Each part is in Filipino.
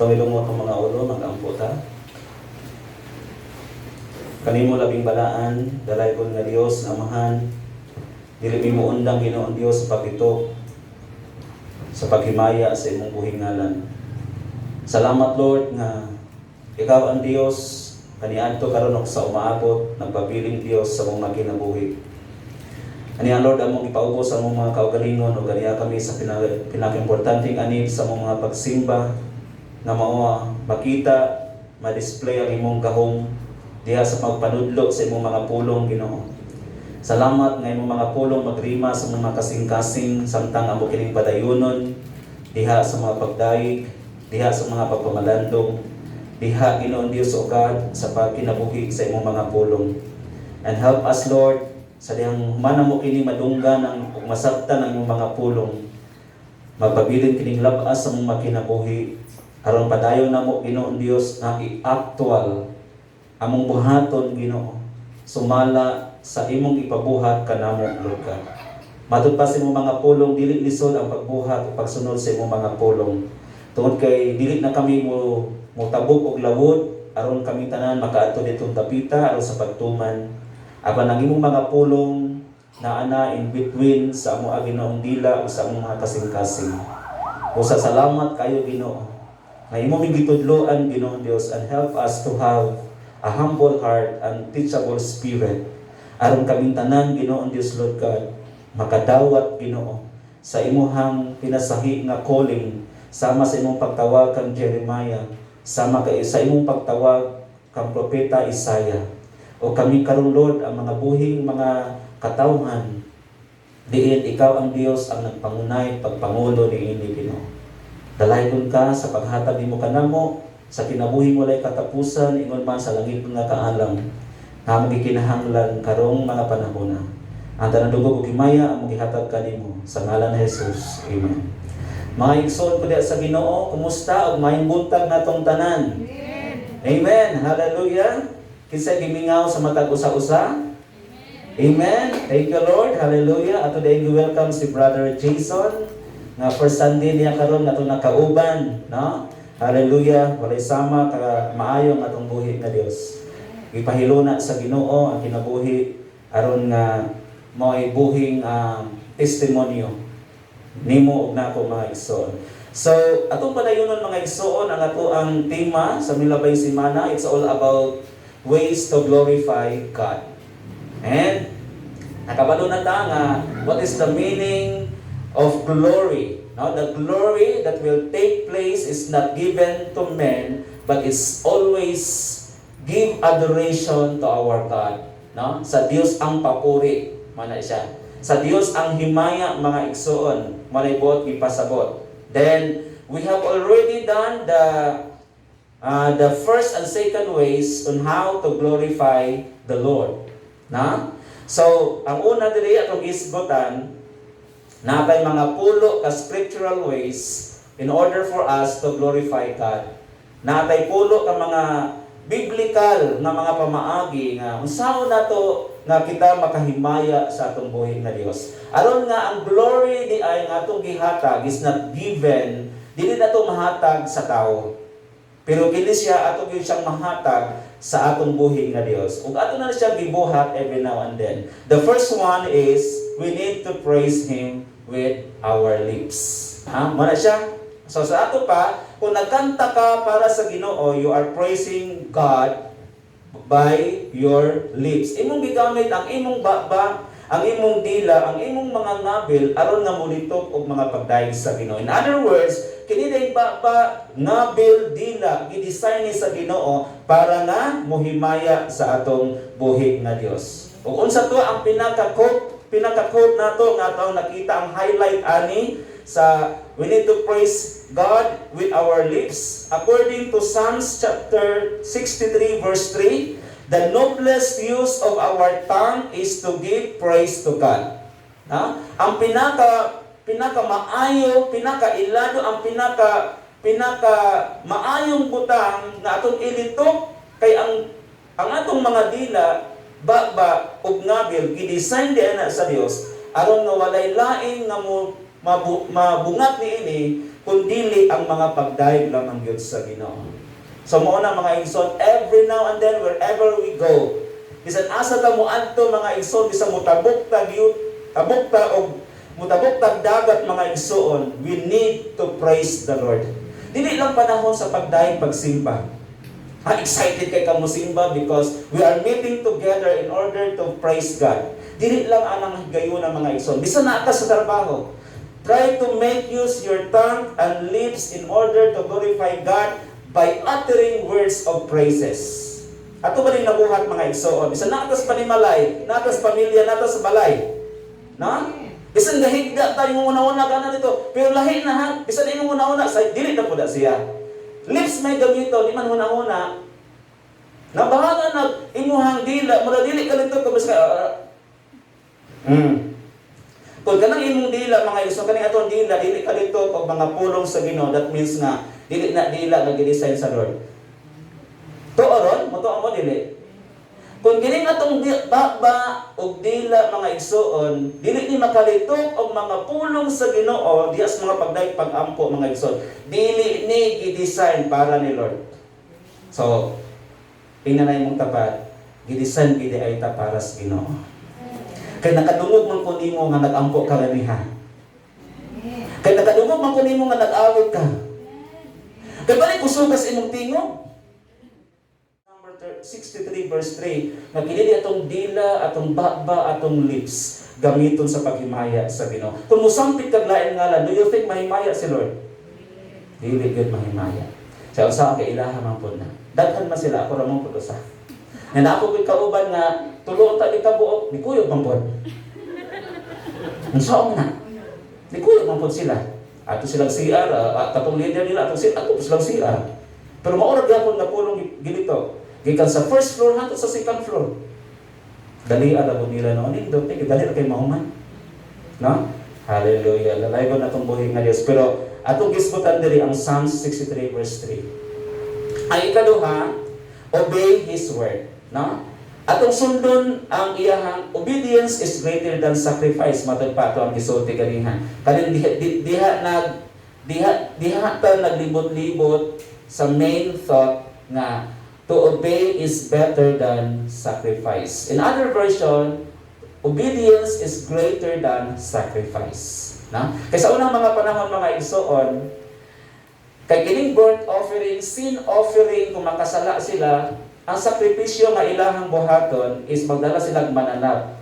Tumilumot ang mga ulo, mag-ampo ta. Kanimo labing balaan, dalay ko nga Dios, Amahan, dili mo undang Ginoong Dios sa pagbitok, sa paghimaya sa imong buhing ngalan. Salamat Lord nga ikaw ang Dios, kaniadto karon og sa umaabot, nagpabiling Dios sa mong makinabuhi. Aniya Lord, among ipaubos sa mong mga kaugalingon o ganiya kami sa pinaka-importanteng anib sa mong mga pagsimba na mao makita, ma-display ang imong gahom diha sa pagpanudlo sa imong mga pulong Ginoo. Salamat nga imong mga pulong magrima sa mga kasing-kasing samtang amo kining padayunon diha sa mga pagdaig, diha sa mga pagpamalandong, diha Ginoong Dios o God sa pagkinabuhi sa imong mga pulong. And help us Lord sa dihang humana mo kini madunggan ang masabtan ang imong mga pulong. Magpabilin kining labas sa imong makinabuhi aron padayon namo Ginoong Dios na i-actual among buhaton Ginoo sumala sa imong ipabuhat kanamo Lord God. Matud pa sa imong mga pulong dili lisod ang pagbuhat o pagsunod sa imong mga pulong. Tungod kay dili na kami mo tabog og lawod aron kami tanan makaadto ditong dapita aron sa pagtuman. Apan ang imong mga pulong na ana in between sa amo Ginoong dila o sa among mga kasing-kasing. Usa salamat kayo Ginoo. Nga imo mig gitudloan Ginoong Dios, and help us to have a humble heart and teachable spirit. Aron kaming tanan Ginoong Dios Lord God, makadawat Ginoo sa imuhang pinasahi nga calling sama sa imong pagtawag kang Jeremiah, sama sa imong pagtawag kang propeta Isaiah. O kami karon Lord ang mga buhing mga katawhan diin ikaw ang Dios ang nagpangunay pagpangulo niini Ginoo. Dalaygon ka sa paghatag nimo kanamo sa kinabuhi mo lay katapusan ingon man sa langit nga kaalam nga magikinahanglan karong mga panahon na. Ang tanan dugog ug himaya ang gihatag kanimo sa ngalan ni Jesus. Amen. Mga igsoon ko diha sa Ginoo, kumusta ug maayong buntag natong tanan? Amen. Amen. Hallelujah. Kinsa gimingaw sa matag usa-usa? Amen. Thank you Lord. Hallelujah. Ato day welcome si Brother Jason nga first Sunday niya karon nato nakauban, no? Hallelujah. Walay sama ka maayo nga atong buhi nga Dios. Ipahiluna sa Ginoo ang kinabuhi aron nga mao'y buhing testimonyo nimo ug nako mga igsoon. So atong padayonon mga igsoon ang ato ang tema sa milabay semana. It's all about ways to glorify God. And nakabalo na ta nga what is the meaning of glory. Now, the glory that will take place is not given to men, but it's always give adoration to our God. No? Sa Dios ang papuri, mana siya. Sa Dios ang himaya mga igsoon, manaybuot ipasabot. Then we have already done the first and second ways on how to glorify the Lord. Na? So, ang una diri atong isgotan natay mga pulo ka scriptural ways in order for us to glorify God. Natay pulo ka mga biblical na mga pamaagi nga unsaon nato nga kita makahimaya sa atong buhi nga Dios. Aron nga ang glory di ay nga atong gihatag is not given, dili nato mahatag sa tao. Pero kini siya ato gyud siyang mahatag sa atong buhi nga Dios. Ug ato na siya gibuhat every now and then. The first one is we need to praise Him with our lips. Muna siya. So sa ato pa, kung nagkanta ka para sa Ginoo, you are praising God by your lips. Imong gigamit ang imong baba, ang imong dila, ang imong mga ngabil aron nga mulitok og mga pagdaig sa Ginoo. In other words, kini day baba, ngabil, dila gidesign ni sa Ginoo para nga mohimaya sa atong buhi nga Dios. Ug unsa to ang pinaka-quote nato nga atong nakita ang highlight ani sa we need to praise God with our lips. According to Psalms chapter 63 verse 3, the noblest use of our tongue is to give praise to God. Ang pinaka-maayo, pinaka-ilado, ang pinaka-maayong butang na atong ilitok kay ang atong mga dila baba ug ngabil gidesign di ana sa Dios aron nga walay laing nga mabungat niini kundili ang mga pagdaig lamang gyud sa Ginoo. So mao na mga igsoon, every now and then wherever we go, bisan asa ta moadto mga igsoon, bisan mutabok-tag og mutabok-tag dagat mga igsoon, we need to praise the Lord. Dili lang panahon sa pagdaig pagsimba. Excited kay ka mosimba because we are meeting together in order to praise God. Dili lang anang gayon ng mga igsoon. Bisan na ka sa trabaho, try to make use your tongue and lips in order to glorify God by uttering words of praises. Ato ba rin nabuhat mga igsoon? Bisan natas panimalay, natas pamilya, natas balay. No? Bisan gahigda tayo mong una-una ka na dito. Pero lahi na ha. Bisan imong una-una, dili na po na siya. Lips may gamito, di man una-una. Nabahala na imuhang dila, mula dili ka dito, kabis ka, Kung kanang imong dila, mga igsoon, kaning atong dila, dili ka dito, kung mga pulong sa Ginoo, that means nga, dili na dila na gidesign sa Lord. Tuoron, moto mo dili. Kung gining atong baba og dila mga igsoon, dili ni makalitok og mga pulong sa Ginoo diha sa mga pagdaig pag-ampo mga igsoon. Dili ni gi-design para ni Lord. So, pinanay mong tapat, gi-design gid ay ta para sa Ginoo. Kay nakadungog man kun nimo nga nag-ampo ka ganiha. Kay nakadungog man kun nimo nga nag-awit ka. Kay balik usugas imong tingog. 63 verse 3, nga kinili atong dila, atong baba, atong lips, gamiton sa paghimaya sa Ginoo. Kung musampit kag lain ngalan, do you think mahimaya si Lord? Dili gyud mahimaya. Sa usa ka ilaha man pud na. Daghan man sila, ako ra man pud usa. Nga ako gid kauban nga tulo ta di kabuok, di kuyog man pud. Unsa man na? Di kuyog man pud sila. Ato silang CR, katong leader nila ato silang CR. Pero maura gyapon nga pulong ginito. Gikan sa first floor hangtod sa second floor. Dali ara po nila noon, indot ni dali ra kay mahuman. No? Hallelujah. Lalaygon natong buhi nga Dios. Pero atong gisgutan diri ang Psalms 63 verse 3. Ang ikaduha, obey His word. No? Atong sundon ang iyahang obedience is greater than sacrifice. Matod pa ato ang gisulti kaniha. Kanin diha ta naglibot-libot sa main thought nga to obey is better than sacrifice. In other version, obedience is greater than sacrifice. Na? Kaysa unang mga panahon mga igsoon, kay kining burnt offering, sin offering, kung makasala sila, ang sakripisyo nga ilahang buhaton is magdala silang mananap.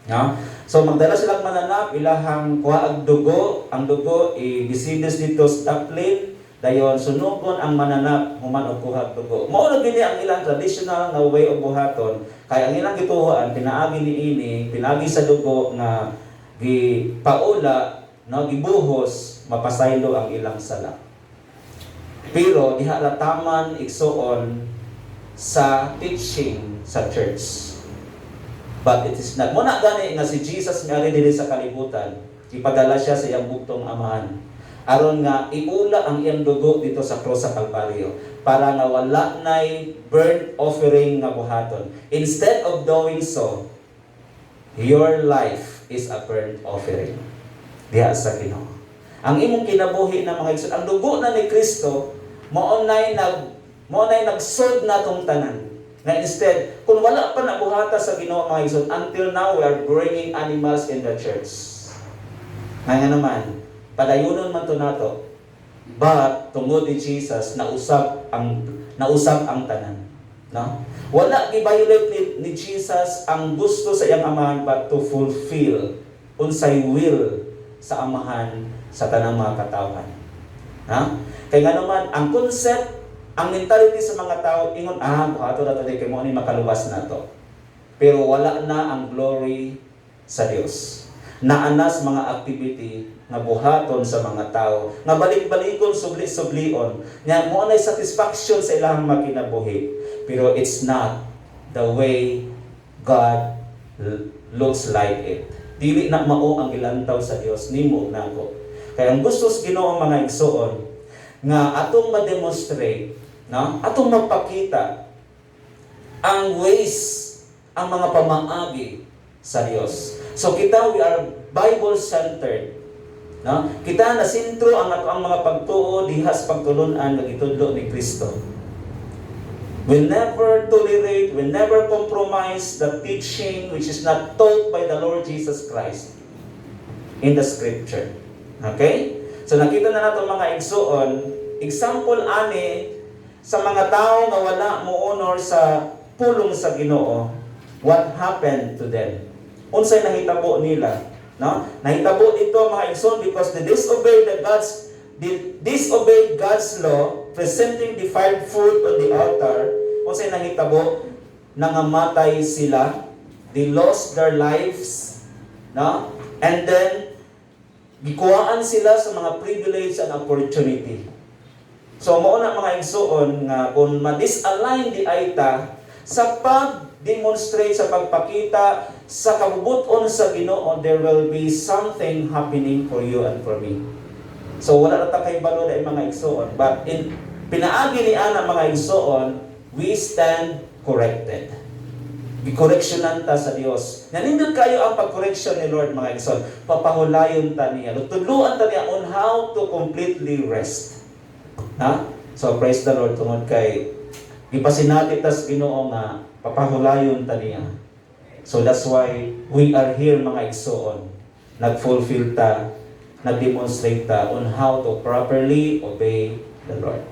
No? So magdala silang mananap, ilahang kuha ang dugo i-bisides dito sa taplin, dayon sunugon ang mananap human og kuha dugo. Mao na gini ang ilang traditional nga way of buhaton, kay ang ilang gituohan pinaagi niini, pinaagi sa dugo nga gipaula, no, gibuhos, mapasaylo ang ilang sala. Pero diha ra taman igsoon sa teaching sa church. But it is not. Muna gani nga si Jesus miari diri sa kalibutan, ipadala siya sa iyang buktong amahan. Aron nga iula ang iyang dugo dito sa cross sa Kalbaryo para nga wala nay burnt offering nga buhaton. Instead of doing so, your life is a burnt offering diha sa Ginoo. Ang imong kinabuhi na mga igsoon, ang dugo na ni Kristo mao nay nagsod na tong tanan. Na instead, kung wala pa nabuhata sa Ginoo mga igsoon, until now we are bringing animals in the church. Nga naman, padayunon man to nato, but tungod ni Jesus nausab ang tanan. No? Wala gi-violate ni Jesus ang gusto sa iyang amahan, but to fulfill unsay will sa amahan sa tanang mga katawhan. Ha? Kaya nga naman ang concept, ang mentality sa mga tao ingon buhato na to kay mo ni makaluwas na to. Pero wala na ang glory sa Dios. Naanas mga activity nga buhaton sa mga tao, nga balik-balikon, subli-sublion, nga mo nay satisfaction sa ilang makinabuhi. Pero it's not the way God looks like it. Dili na mao ang ilantaw sa Dios nimo nako. Kaya ang gusto sa Ginoo mga igsoon nga atong ma-demonstrate, no? Atong magpakita ang ways, ang mga pamaagi sa Dios. So kita, we are Bible-centered. No? Kita na sentro ang ato ang mga pagtuo diha sa pagtulunan nga gitudlo ni Kristo. We'll never tolerate, we'll never compromise the teaching which is not taught by the Lord Jesus Christ in the Scripture. Okay? So nakita na nato mga igsoon, example ani sa mga tao nga wala mo honor sa pulong sa Ginoo, what happened to them? Unsay nahitabo nila? No? Nahitabo dito mga igsoon because they disobeyed God's law, presenting defiled food on the altar. Unsay nahitabo? Nangamatay sila. They lost their lives. No? And then gikuhaan sila sa mga privilege and opportunity. So mao na mga igsoon nga kung ma-disalign di ayta sa pag-demonstrate, sa pagpakita sa kabubuton sa Ginoo, there will be something happening for you and for me. So wala na ta kay balo na mga igsoon, but in pinaagi ni ana mga igsoon, we stand corrected. Gikoreksyonan ta sa Dios. Nanindot kayo ang pag-correction ni Lord mga igsoon. Papahulayon ta niya. Tutuluan ta niya on how to completely rest. Ha? So praise the Lord tungod kay ipasinati tas Ginoo nga papahulayon ta niya. So that's why we are here mga igsoon. Nag-fulfill ta, nag-demonstrate ta on how to properly obey the Lord.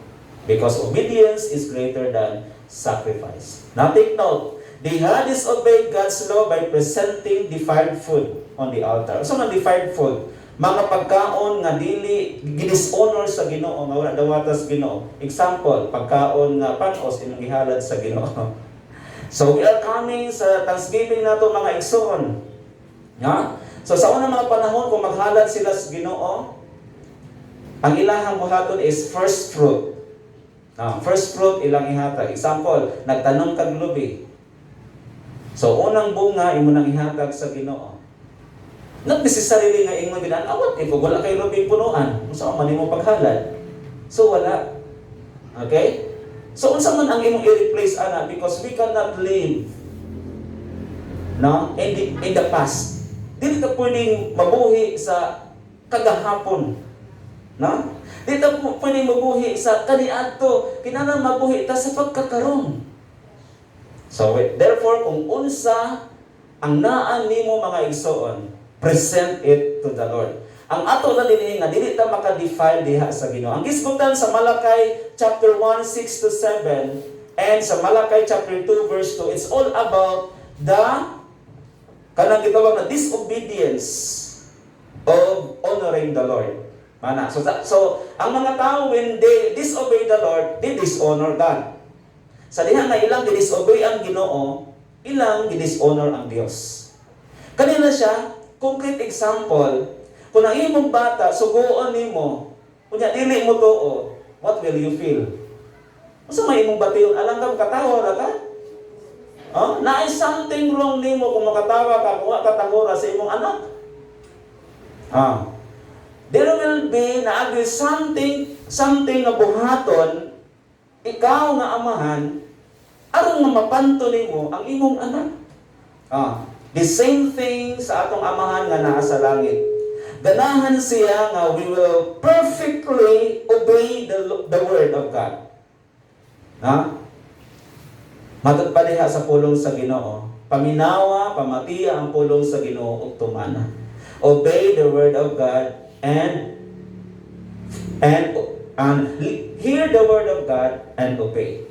Because obedience is greater than sacrifice. Now take note, they had disobeyed God's law by presenting defiled food on the altar. So man defiled food, mga pagkaon nga dili gidishonor sa Ginoo, nga wala dawatas Ginoo. Example, pagkaon nga panos imong gihalad sa Ginoo. So we are coming sa Thanksgiving nato mga igsoon. Ja? So sa unang mga panahon kung maghalad sila sa Ginoo, ang ilahang buhaton is first fruit. First fruit ilang ihatag. Example, nagtanom kag lubi. So unang bunga imo nang ihatag sa Ginoo. Not necessarily nga ingon binan, what if wala kay lubi punuan? Unsa man imo paghalad? So wala. Okay? So unsa man ang imong i-replace ana, because we cannot live in the past. Dili ka pwedeng mabuhi sa kagahapon. No? Dili ka pwedeng mabuhi sa kaniadto. Kinahanglan mabuhi ta sa pagkakaron. So therefore kung unsa ang naan nimo mga igsoon, present it to the Lord. Ang ato na dinhi nga dili ta maka-defile diha sa Ginoo. Ang gisgutan sa Malakay chapter 1 6 to 7 and sa Malakay chapter 2 verse 2, it's all about the kanang gitawag na disobedience of honoring the Lord. Mana? So ang mga tao when they disobey the Lord, they dishonor God. Sa diha nga ilang disobey ang Ginoo, ilang dishonor ang Dios. Kanina siya concrete example. Kung ang imong bata, suguon nimo, kunya dili mo tuo, what will you feel? Unsa may imong batiyon? Alam ka, katawa ra ka? Naay something wrong nimo kung makatawa ka, kung katahora sa imong anak. There will be naagi something na buhaton, ikaw nga amahan, aron nga mapanto nimo ang imong anak. The same thing sa atong amahan nga naa sa langit. Ganahan siya nga we will perfectly obey the word of God. Matod pa diha sa pulong sa Ginoo. Paminawa, pamatiya ang pulong sa Ginoo ug tumana. Obey the word of God and hear the word of God and obey.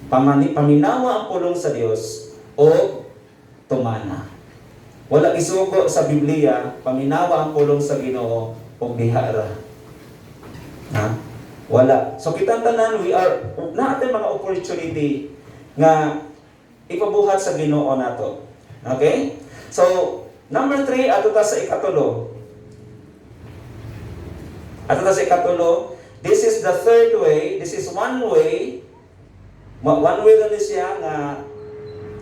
Paminawa ang pulong sa Dios ug tumana. Wala isugo sa Biblia, paminawa ang pulong sa Ginoo ug dihara. Wala. So kitang tanan we are natin mga opportunity nga ipabuhat sa Ginoo nato. Okay? So number 3 ato ta sa ikatulo. This is the third way. This is one way. One way na siya nga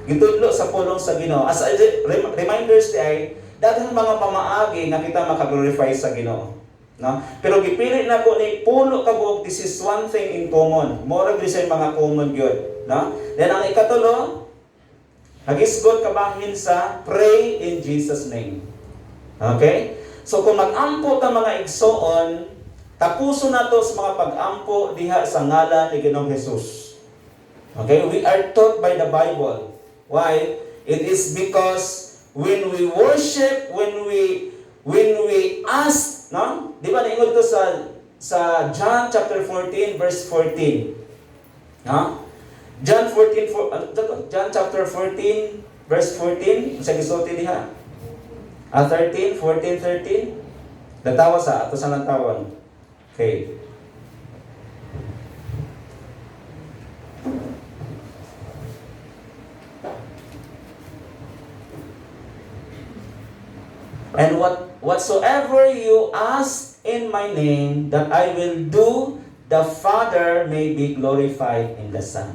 gitudlo sa pulong sa Ginoo. As reminders ay daghang mga pamaagi nga kita makaglorify sa Ginoo. No? Pero gipili na ko ni pulo kabog, this is one thing in common. More of this ay mga common gyud, no? Then ang ikatulo, hagisgot kabahin sa pray in Jesus name. Okay? So kung mag-ampo ta mga igsoon, tapuso na to sa mga pag-ampo diha sa ngalan ni Ginoong Hesus. Okay, we are taught by the Bible. Why? It is because when we worship, when we ask, no? Di ba naingon to sa John chapter 14 verse 14. No? John chapter 14 verse 14, sa gisulti diha. 13, 14, 13. Natawa sa ato sa lantawan. Okay. And whatsoever you ask in my name, that I will do, the Father may be glorified in the Son.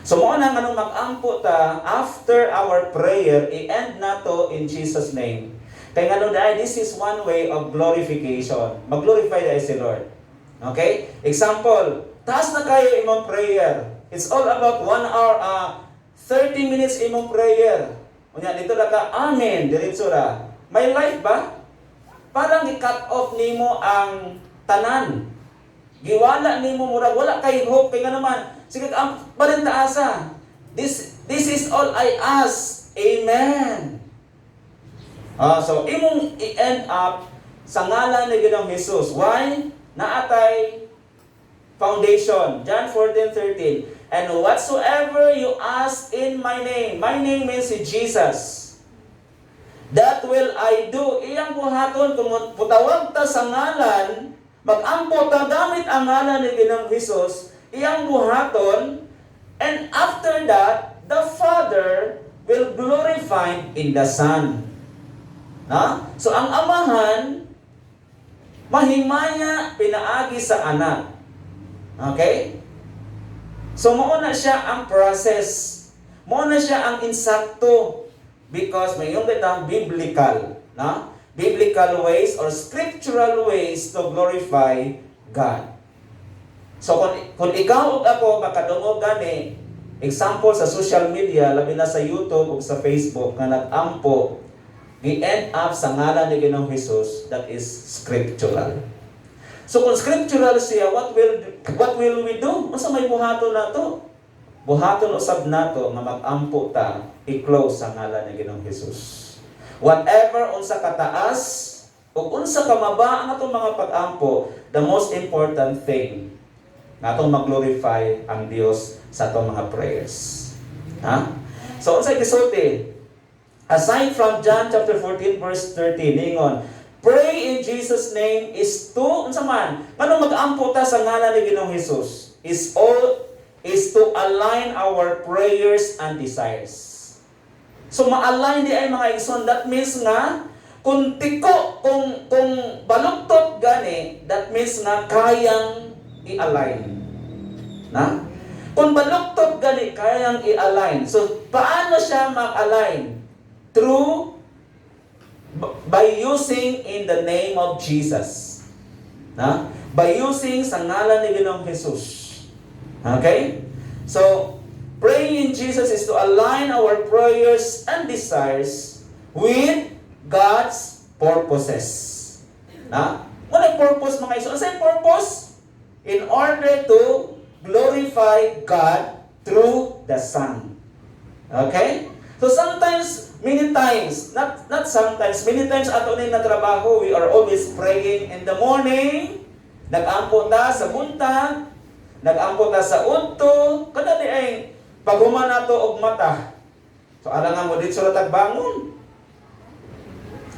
So mo na nganong mag-ampo ta after our prayer, i-end nato in Jesus name. Kaya nga dahil this is one way of glorification. Mag-glorify dahil si Lord. Okay? Example, taas na kayo imong prayer. It's all about 1 hour, 30 minutes imong prayer. Unya, dito na ka, amen, diretso ra. May life ba? Parang i-cut off nimo ang tanan. Giwala nimo murag wala kay hope kay nga naman. Sige ang parinta asa. This is all I ask. Amen. So imong i-end up sa ngalan ni Ginoong Hesus. Why? Naatay foundation. John 14:13. And whatsoever you ask in my name means si Jesus. That will I do. Iyang buhaton kung putawag ta sa ngalan, mag-ampo ta gamit ang ngalan ni Ginoong Hesus, iyang buhaton, and after that, the Father will glorify in the Son. Na? So ang amahan, mahimaya pinaagi sa anak. Okay? So mauna siya ang process. Mauna siya ang insakto. Because may yung kitang biblical, na? Biblical ways or scriptural ways to glorify God. So kung ikaw ug ako makadungog gani, example sa social media, labi na sa YouTube o sa Facebook nga nag-ampo, i-end up sa ngalan ni Ginoong Hesus, that is scriptural. So kung scriptural siya, what will we do? Unsa may buhaton nato? Buhaton usab nato nga mag-ampo ta, i-close sa ngalan ni Ginoong Hesus. Whatever unsa kataas o unsa kamaba ang atong mga pag-ampo, the most important thing na atong mag-glorify ang Dios sa atong mga prayers. Ha? So unsa gisulti? Aside from John chapter 14 verse 13, ningon, pray in Jesus name is to, unsa man, nganong mag-ampo ta sa ngalan ni Ginoong Hesus, is to align our prayers and desires. So ma-align di ay mga igsoon, that means nga kung tiko, kung baluktot gani, that means nga kayang i-align. Na? Kung baluktot gani, kayang i-align. So paano siya mag-align? By using in the name of Jesus. Na? By using sa ngalan ni Ginoong Hesus. Okay? So, praying in Jesus is to align our prayers and desires with God's purposes. Na? Ano yung purpose mga iso? Ano yung purpose? In order to glorify God through the Son. Okay? So sometimes, many times ato na trabaho, we are always praying in the morning, nag-ampo ta sa buntag, nag-ampo ta sa udto, kada di ay paghuman nato og mata. So alangan mo dito sa tagbangon.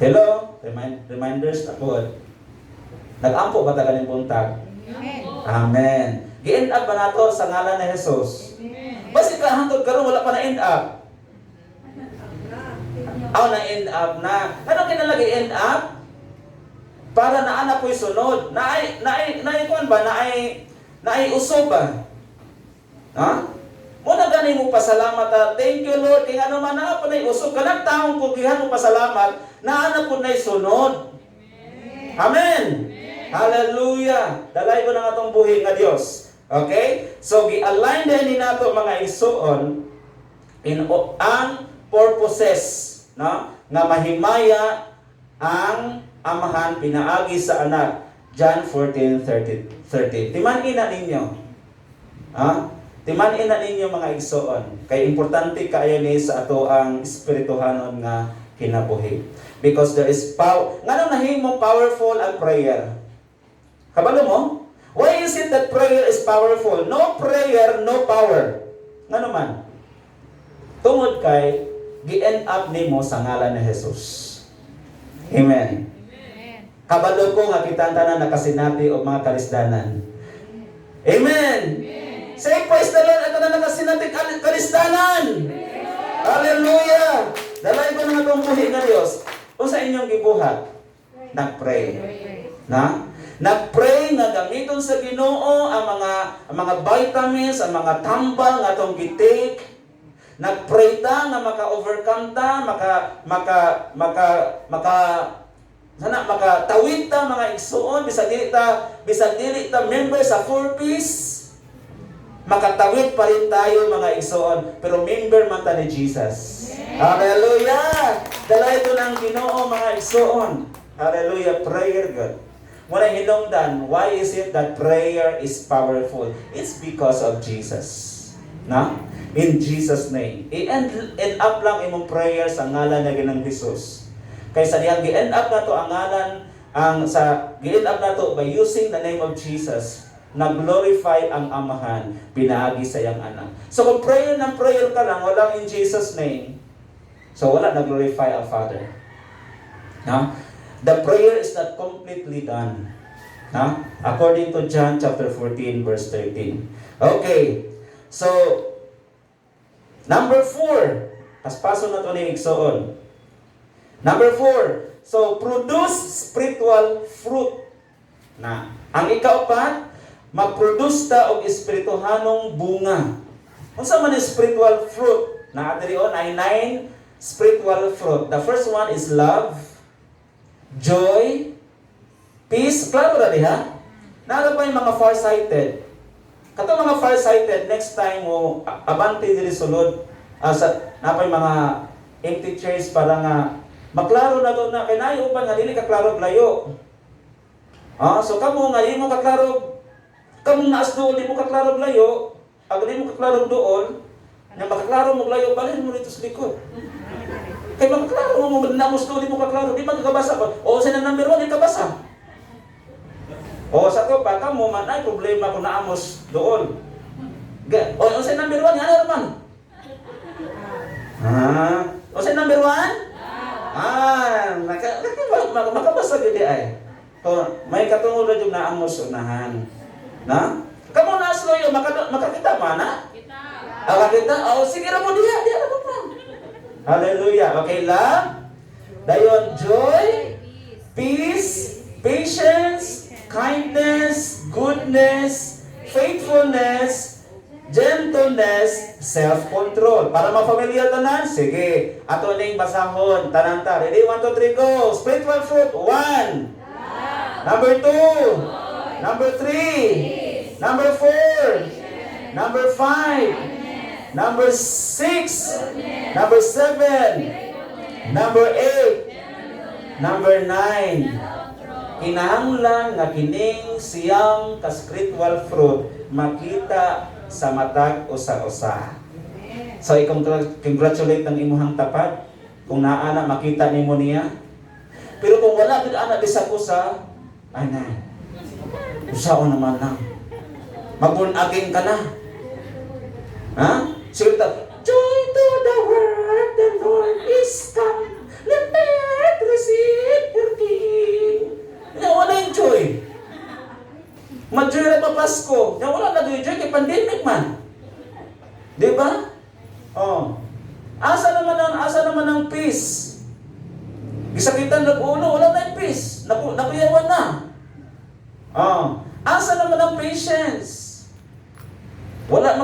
Hello, reminders na po. Nag-ampo ba ta kaning buntag? Amen. Amen. Gi-end up ba nato sa ngalan ni Jesus? Amen. Basi ka hangtod karon wala pa na end up. Na-end up na. Ano kinalagay end up? Para naana po'y sunod. Naikuan ba? Naiusob ba? Ha? Muna ganay mo pasalamat. Thank you Lord. Kaya ano man na po naiusob. Kanang taong pugihan mo pasalamat, naana po na'y sunod. Amen. Amen. Hallelujah. Dalay ko ng atong buhi nga Diyos. Okay? So, gi-align din nato mga isuon in ang purposes, no? Nga mahimaya ang amahan pinaagi sa anak. John 14:13. Timan-ina ninyo. Ha? Timan-ina ninyo mga igsoon. Kay importante kaayo ni sa ato ang espirituhanon nga kinabuhi. Because there is power. Ngano nahimo powerful ang prayer? Kabalo mo? Why is it that prayer is powerful? No prayer, no power. Ngano man? Tungod kay gi-end up nimo sa ngalan ni Jesus. Amen. Kabalo ko nga kita tanan nakasinati og mga kalisdanan. Amen. Say praise the Lord, ato na nakasinati kalisdanan. Hallelujah. Dalay ko nga itong buhi nga Diyos. Kung sa inyong gibuhat, nag-pray. Na? Nag-pray nga gamiton sa Ginoo ang mga vitamins, ang mga tambal nga itong gitake. Nag-pray ta nga maka-overcome ta, makatawid ta mga igsoon, bisag dili ta member sa four-piece. Makatawid pa rin tayo mga igsoon, pero member man ta ni Jesus. Hallelujah! Dala ito ng Ginoo mga igsoon. Hallelujah! Prayer God. Muna hinungdan, why is it that prayer is powerful? It's because of Jesus. Na? In Jesus' name. I-end up lang imong prayer sa ngalan na ginang Jesus. Kaysa diyang gi-end up na to ang ngalan, gi-end up na to by using the name of Jesus, nag-glorify ang amahan, pinaagi sa iyang anak. So kung prayer ng prayer ka lang, walang in Jesus' name, so wala nag-glorify ang Father. Na? The prayer is not completely done. Na? According to John chapter 14 verse 13. Okay. So, number 4. Paspaso na to ni igsoon. Number 4. So, produce spiritual fruit. Na, ang ika-4, mag-produce ta og espirituhanong bunga. Unsa man ang spiritual fruit? Na dirion ay 9 spiritual fruit. The first one is love, joy, peace. Klaro ra diha? Naara pa yung mga far-sighted. Kato mga far-sighted, next time mo abante diri sulod napay mga empty chairs para nga maklaro na to na kay naay uban nga dili ka klaro layo. So kamo nga imo ka klaro, kamo naas doon di mo ka klaro layo, ag di mo ka klaro doon, nga makaklaro mo layo balhin mo dito sa likod. Kay makaklaro mo namos doon di mo ka klaro, di magkabasa ba? O sa number 1 di ka basa. O sa to pa kamo man ay problema kung naamos doon. O sa number 1 ano man? O sa number 1? Makabasa gid ay. May katungod jud na amos unahan. Na? Kamo na asloyo makakita man na? Kita. Sige ra mo diha ra mo. Hallelujah. Okay lang. Dayon joy, peace, patience, kindness, goodness, faithfulness, gentleness, self-control. Para mapamilya tanan, sige. Ato ning basahon, tanan ta. Ready? 1, 2, 3, go. Spiritual fruit. 1. Number 2. Number 3. Number 4. Number 5. Number 6. Number 7. Number 8. Number 9. Kinahanglan nga kining siyang ka-spiritual fruit makita sa matag usa-usa. So congratulate ang imuhang tapat kung naana makita nimo niya. Pero kung wala gid ana bisag-usa, ay na. Usaon naman lang. Magbun-aging ka na. Ha? Sige ta. Joy to the world, the Lord is come. Let the earth receive your King. Wala yung joy. Mag-joy na pa Pasko. Wala na joy kay pandemic man. Di ba? Asa naman ang peace? Gisakitan nag-uno, wala na yung peace. Nakuyawan na. Asa naman ang patience? Wala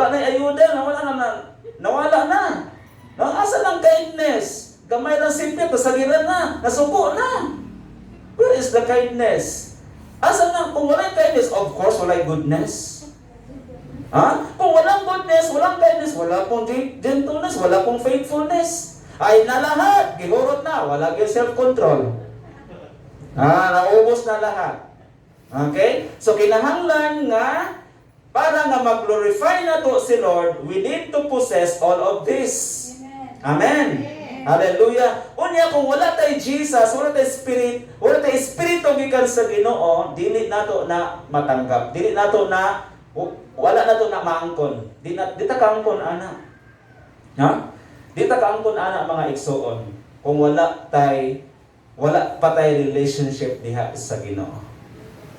na ayuda, nawala na. Asa lang kindness? Gamay lang simple, pasagiran na, nasuko na. Where is the kindness? Asa na, kung walang kindness, of course, walang goodness. Kung walang goodness, walang kindness, wala pong gentleness, wala pong faithfulness. ay na lahat, gihurot na, wala gyud self-control. Naubos na lahat. Okay? So kinahanglan nga para nga mag-glorify na to si Lord, we need to possess all of this. Amen. Hallelujah. Unya kung wala tay Jesus, wala tay spirit, wala tay espiritu gikan sa Ginoo, dili nato na matanggap. Dili nato na wala nato na maangkon. Di ta kaangkon ana. Ha? Di ta kaangkon ana mga igsoon kung wala pa tay relationship diha sa Ginoo.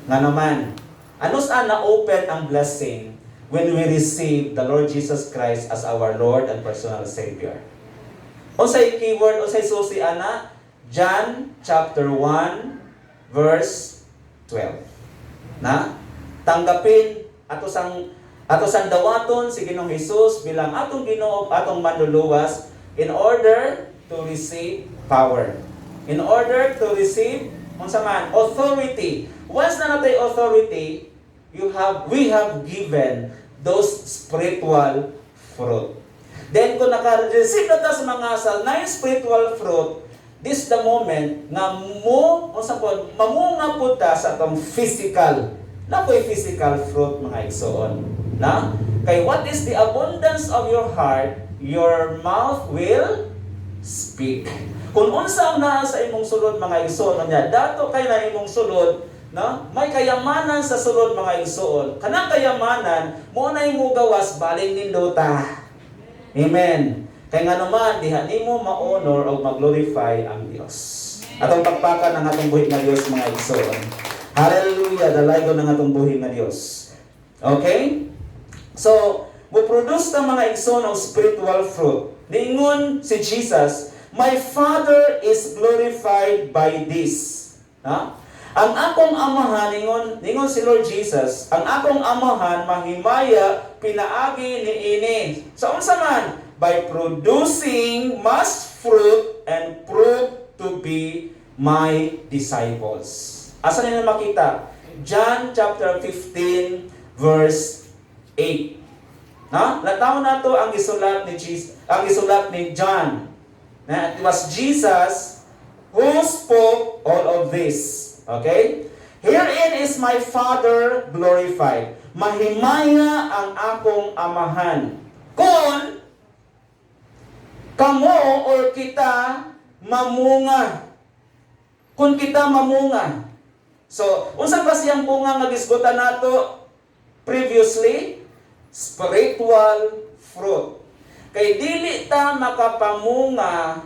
Nga naman, ano saan na-open ang blessing when we receive the Lord Jesus Christ as our Lord and personal Savior? Unsay keyword, unsay susi ana? John chapter 1 verse 12. Na tanggapin ato sang dawaton si Ginoong Hesus bilang atong Ginoo, atong manluluwas in order to receive power. In order to receive unsa man authority. Once na natay authority, we have given those spiritual fruit. Then kung naka-receive na ta sa mga nine spiritual fruit, this the moment nga mamunga po ta sa atong physical. Na ko'y physical fruit mga igsoon. Na? Kay what is the abundance of your heart, your mouth will speak. Kung unsa ang naa sa imong sulod mga igsoon niya, dato kay na imong sulod, no? May kayamanan sa sulod mga igsoon. Kanang kayamanan mo na imo gawas baling nindota. Amen. Kay nga naman diha nimo ma-honor o mag-glorify ang Dios. Atong pagpakan ang atong buhi nga Dios mga igsoon. Hallelujah, dalaygon ang atong buhi nga Dios. Okay? So, mo produce ta mga igsoon og spiritual fruit. Ningon si Jesus, "My Father is glorified by this." Ha? Ang akong amahan, ningon si Lord Jesus, ang akong amahan mahimaya pinaagi niini. Sa unsa man? By producing much fruit and prove to be my disciples. Asa nila makita? John chapter 15 verse 8. Na? Nataw na to ang isulat ni John. Na it was Jesus who spoke all of this. Okay? Herein is my Father glorified. Mahimaya ang akong amahan. Kung kamo or kita mamunga. Kung kita mamunga. So, unsa ba siyang bunga nga gisgutan nato previously? Spiritual fruit. Kay dili ta makapamunga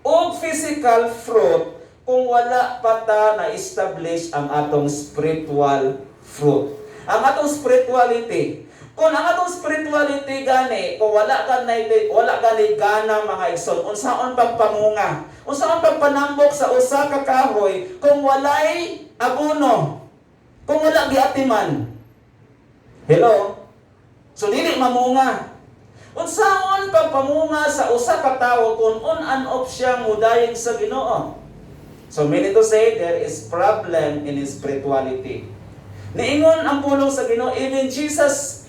og physical fruit kung wala pa ta na-establish ang atong spiritual fruit. Ang atong spirituality. Kung ang atong spirituality gani, kung wala gani gana mga igsoon, unsaon pagpamunga? Unsaon pagpanambok sa usa ka kahoy kung walay abono? Kung wala giatiman. Hello? So dili mamunga. Unsaon pagpamunga sa usa ka tawo kung on and off siya mudayeg sa Ginoo? So meaning to say, there is problem in his spirituality. Niingon ang pulong sa Ginoo, even Jesus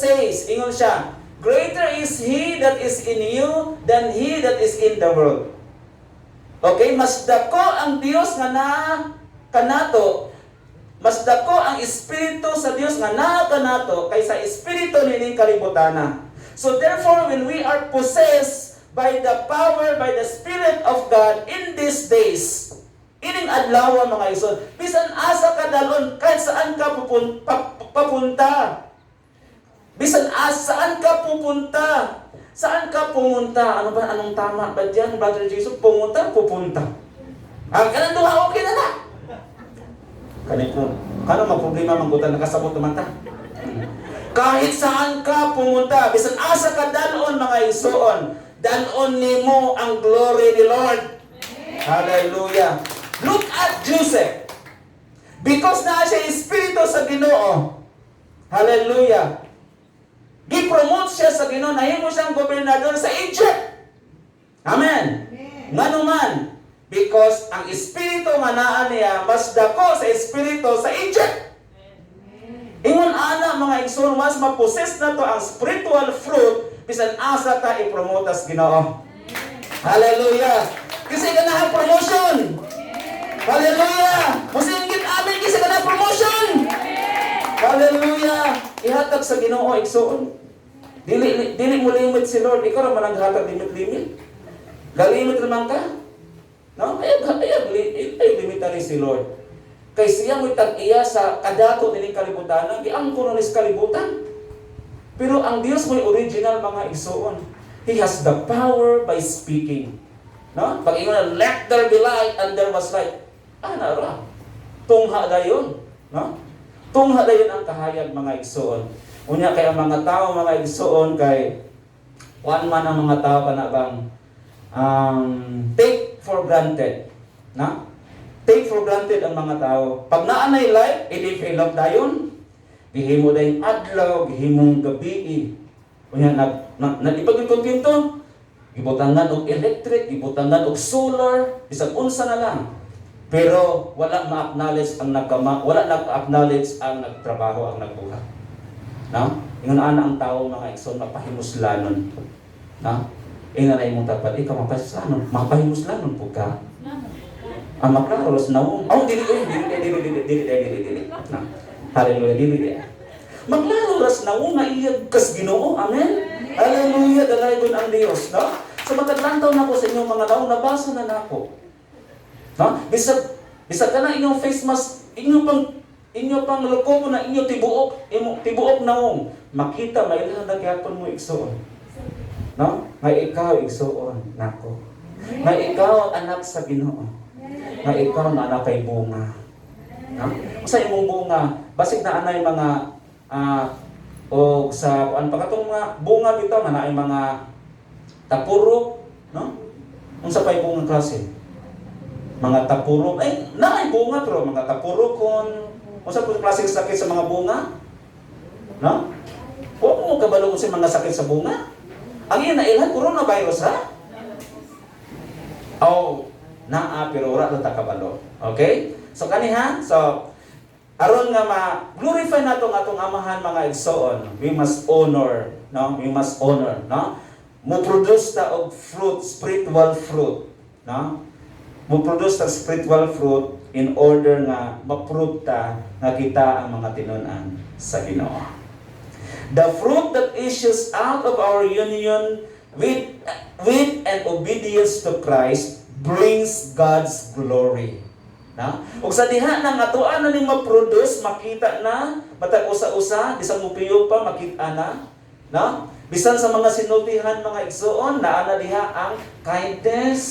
says, ingon siya, greater is He that is in you than he that is in the world. Okay, mas dako ang Dios nga naa kanato, mas dako ang Espiritu sa Dios nga naa kanato kaysa Espiritu nining kalibutana. So therefore, when we are possessed by the power, by the Spirit of God in these days, ining adlaw mga igsoon, bisan asa ka dalon, kahit saan ka papunta. Bisan saan ka pupunta. Saan ka pumunta? Anong tama ba diyan, Brother Jesus? Pumunta. Ang kanang duha, okay na na. Kano magproblema manggutan nakasabot naman ta? Kahit saan ka pumunta, bisan asa ka dalon mga igsoon, dalon nimo ang glory ni Lord. Hallelujah. Look at Joseph. Because na siya Espiritu sa Ginoo. Hallelujah. Gi-promote siya sa Ginoo, nahimo siyang gobernador sa Egypt. Amen. Nga naman, because ang Espiritu nga naa niya, mas dako sa Espiritu sa Egypt. Ingon ana mga igsoon, mas mapossess na to ang spiritual fruit bisan asa ta i-promote as Ginoo. Hallelujah! Kasi ka na promotion! Hallelujah! Musinggit amin kasi ka na promotion! Hallelujah! Ihatag sa Ginoo igsoon. Dili mo limit si Lord. Ikaw naman ang hatag limit-limit. Galimit naman ka. No? Ay limitary si Lord. Kay siya mo tag-iya sa kadato niling kalibutan, giangko na sa kalibutan. Pero ang Diyos mo'y original mga igsoon. He has the power by speaking. No? Pag ingon na, let there be light, and there was light. Ra. Tungha dayon. No? Tungha dayon ang kahayag mga igsoon. Unya kay ang mga tao mga igsoon kay one man ang mga tao kana bang take for granted. Na? Take for granted ang mga tao. Pag naanay light, i-develop dayon. Gihimo dayon adlaw, gihimong gabi. Unya nagipagkontento. Gibutangan og electric, gibutangan og solar, bisag unsa na lang. Pero wala ma-acknowledge ang wala na-acknowledge ang nagtrabaho, ang nagbuhat. No? Ingon ana ang tao mga igsoon mapahimuslanon. No? Ingon ay mong tapat ikaw mapahimuslanon po ka. Ang maklaros na mo. Dili. No. Hallelujah, dili. Maklaros na mo nga iyag kas Ginoo. Amen. Hallelujah, dalaygon ang Dios, no? So mataglantaw na ko sa inyong mga taong nabasa na nako. No? Bisag ka na inyong face mask, inyo pang luko na inyo tibuok naong makita mailan na gyapon mo igsoon. No? May ikaw igsoon nako. May ikaw anak sa Ginoo. May ikaw na anak kay bunga. No? Sa imong bunga, basig na anay mga o sa kuan pa katong mga bunga bitaw na naay mga tapurok, no? Unsa pay bunga klase? Mga tapurok, naay bunga pero mga tapurok kon unsa pud klase sakit sa mga bunga? No? Wa mo kabalo sa mga sakit sa bunga. Ang iya nailhan coronavirus ha? Naa pero ora ta kabalo. Okay? So kaniha, so aron nga ma-glorify nato nga atong amahan mga igsoon, we must honor, no? We must honor, no? Mo produce ta og fruit, spiritual fruit, no? Mo produce ta spiritual fruit in order nga ma-prove ta nga kita ang mga tinun-an sa Ginoo. The fruit that issues out of our union with and obedience to Christ brings God's glory. Na? Ug sa diha nang atoan na ning ma-produce, makita na, matag usa-usa, bisang mupiyo pa makita na, no? Bisan sa mga sinultihan mga igsoon, naa na diha ang kindness,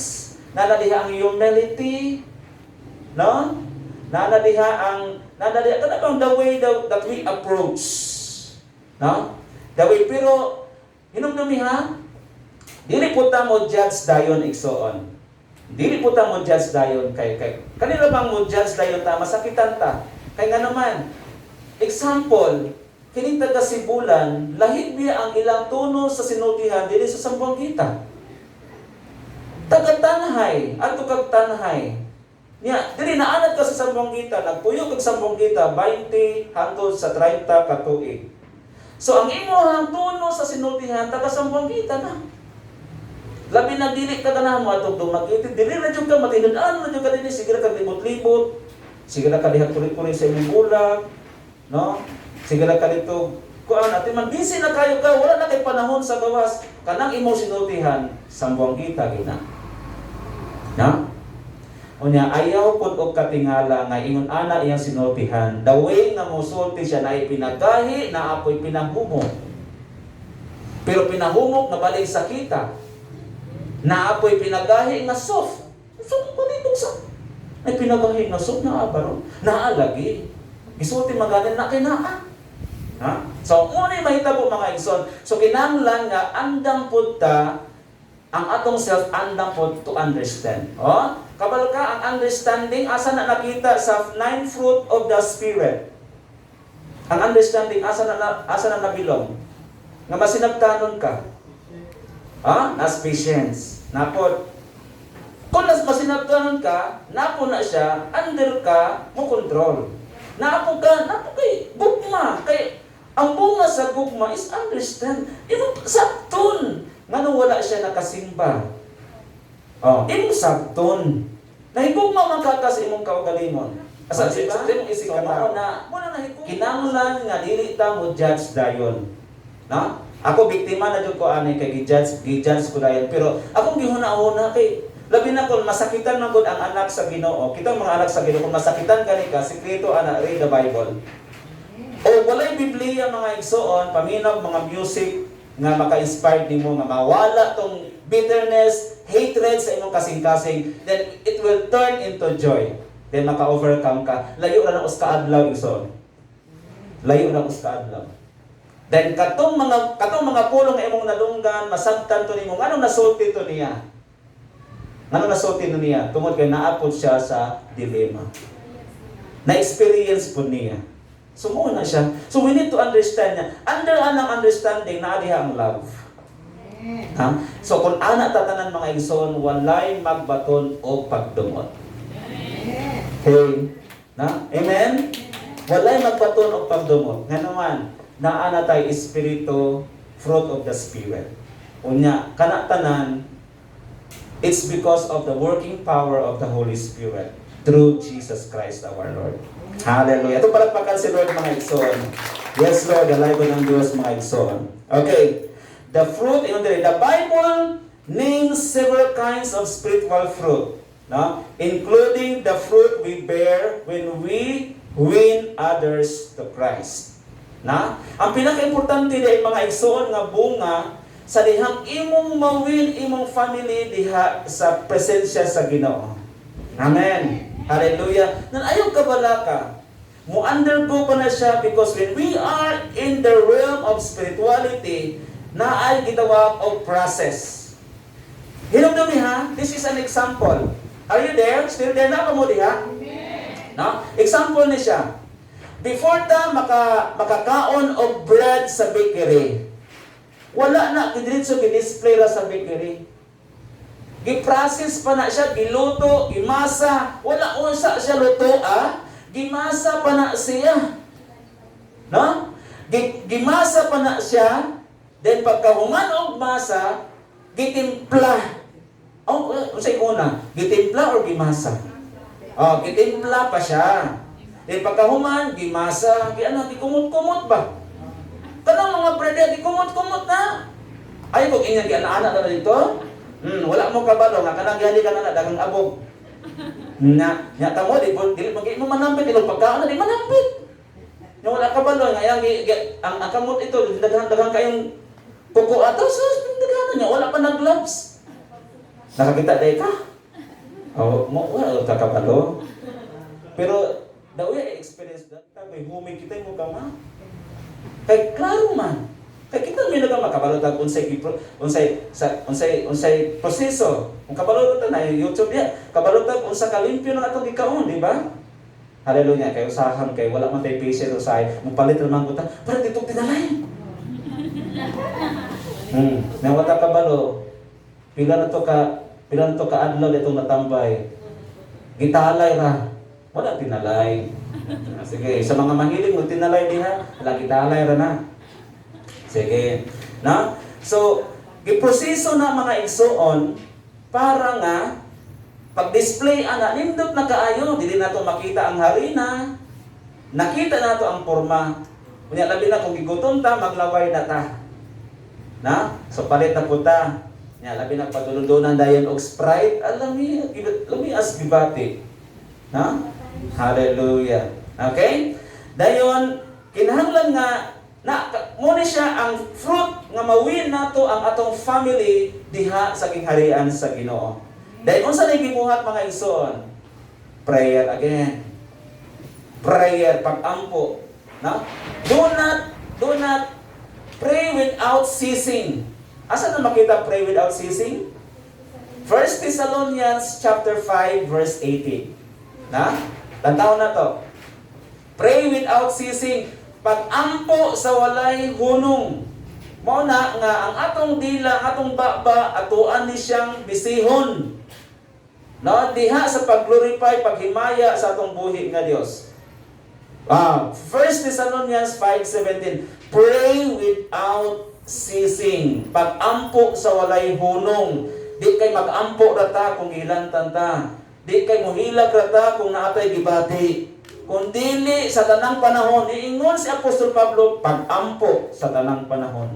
naa na diha ang humility, no? Naa na diha kada bang the way that we approach. No? The way, pero hinumdumi ha, dili po ta mo judge dayon igsoon. Dili po ta mo judge dayon kay kanila bang mo judge dayon ta masakitan ta. Kay nga naman, example, kini taga Sibulan, lahid biya ang ilang tuno sa sinultihan dili sa Sambuangita. Taga Tanhay, adto kag Tanhay. Nya, dili naanad ka sa Sambuangita, nagpuyo kag Sambuangita 20 hangtod sa 30 ka tuig. So ang imong tuno sa sinultihan taga Sambuangita na. Labi na dili ka ganahan mo atong dumagiti, dili na jud ka matinud-an na jud ka dinhi, sige ka libot-libot, sige ka diha kuri-kuri sa imong bulag, no? Sige ka dito, kuan ati man busy na kayo ka, wala na kay panahon sa gawas, kanang imong sinultihan Sambuangita gina. No? Unya ayaw pud og katingala nga ingon ana iyang sinultihan, the way nga mosulti siya na ipinagahi na apoy pinahumok. Pero pinahumok na balay sa kita. Na apoy pinagahi nga soft. So kung dito sa ay pinagahi nga soft na abaro, naalagi. Gisulti maganin na kinaa. Ha? So unay mahitabo mga igsoon. So kinahanglan nga andam pud ta ang atong self andam pud to understand. Kabalo ka ang understanding asa na nakita sa 9 fruit of the spirit. Ang understanding asa na nabilong. Nga masinabtanon ka. Nas patience. Napod. Kung masinabtanon ka, napo na siya, under ka, mo control. Napo kay gugma. Kay ang bunga sa gugma is understand. Sakton. Nga wala siya nakasimba. Oh, imong sabton. Nahigugma man ka sa imong kaugalingon. Asa sa imong isig ka na kinahanglan nga dili ta mo judge dayon. Na? Ako biktima na jud ko ani kay gi-judge ko dayon, pero akong gihuna-huna kay labi na kung masakitan man gud ang anak sa Ginoo. Kita mga anak sa Ginoo kung masakitan kani ka, sikreto ana read the Bible. O walay Biblia mga igsoon, paminaw mga music nga maka-inspire nimo nga mawala tong bitterness, hatred sa imong kasing-kasing, then it will turn into joy. Then maka-overcome ka. Layo ra na uska adlaw igsoon. Layo na uska adlaw. Then katong mga pulong nga imong nadunggan, masabtan to nimo. Ngano nasulti to niya? Ngano nasulti to niya? Tungod kay naapod siya sa dilemma. Na-experience po niya. Sumuo na siya. So we need to understand niya. Under anang understanding na adiha ang love. Ha? So kung ana tatanan mga igsoon, walay magbaton o pagdumot. Okay? Na? Amen? Walay magbaton o pagdumot. Nga naman, naana tayo espiritu, fruit of the Spirit. Unya, kanatanan, it's because of the working power of the Holy Spirit through Jesus Christ our Lord. Hallelujah. Ito palakpakan si Lord mga igsoon. Yes, Lord, alay ko ng Diyos mga igsoon. Okay. The fruit, the Bible names several kinds of spiritual fruit, no? Including the fruit we bear when we win others to Christ. Na? Ang pinaka-importante dahil mga igsoon nga bunga sa dihang imong mawin imong family diha sa presensya sa Ginoo. Amen. Hallelujah. Nan ayaw kabalaka. Mo undergo pa na siya because when we are in the realm of spirituality, na ay gitawag og process. Hinumdumi ha? This is an example. Are you there? Still there na mo diha? No? Example ni siya. Before ta makakaon og bread sa bakery, wala na diretso gi-display ra sa bakery. Gi-process pa na siya, giluto, gimasa, wala unsa siya luto gimasa pa na siya. No? Gimasa pa na siya, then pagkahuman og masa, gitimpla. Unsay una? Gitimpla or gimasa? Gitimpla pa siya. Then pagkahuman, gimasa, gikumot-kumot ba? Kanang mga bread, gikumot-kumot na. Ay, kung ingat anak na dito, wala mo kabalo nga kanang gali ka na dagang abog. Nya tamo di mo manampit ilo pagkaon di manampit. Nya wala kabalo nga yang ang kamot ito daghang kayong kuko ato so daghan nya wala pa nag-gloves. Nakakita day ka? Mo wala ka kabalo. Pero daw experience data may humig kita mo kama. Kay klaro man. Kaya kita may nagmakabalotag unsay proseso. Kung kabalotag na YouTube dia, kabalotag unsa kalimpyo ng atong gikaon, di ba? Hallelujah. Kay usahan kay wala man tay patient usay, mupalit man ko ta, para dito tinalay. Nawata kabalo. Pila na to ka adlaw ditong natambay. Gitalay ra. Wala tinalay. Sige, sa mga mahilig mo tinalay diha, wala gitalay ra na. Sige. Na? So, giproseso na mga igsoon para nga pag-display ana nindot na kaayo, dili nato makita ang harina. Nakita nato ang porma. Unya labi na kung gigutom ta, maglaway na ta. Na? So palit na puta. Nya labi na padulundunan dayon og Sprite, lami as gibati. Na? Hallelujah. Okay? Dayon kinahanglan nga muna siya ang fruit nga mawin nato ang atong family diha sa kingharian sa Ginoo. Dahil unsa na gibuhat mga igsoon? Prayer again. Prayer pag-ampo, no? Do not pray without ceasing. Asa na makita pray without ceasing? 1 Thessalonians chapter 5 verse 18. Na? Tantaw na to. Pray without ceasing. Pag-ampo sa walay hunong. Mao na nga ang atong dila, atong baba, atuan ni siyang bisihon. No, diha sa pag-glorify, paghimaya sa atong buhi nga Dios. 1 Thessalonians 5:17. Pray without ceasing. Pag-ampo sa walay hunong. Di kay mag-ampo rata kung ilantan ta. Di kay muhilag rata kung naatay gibati. Kung dili sa tanang panahon, iingon si Apostol Pablo, pag-ampo sa tanang panahon.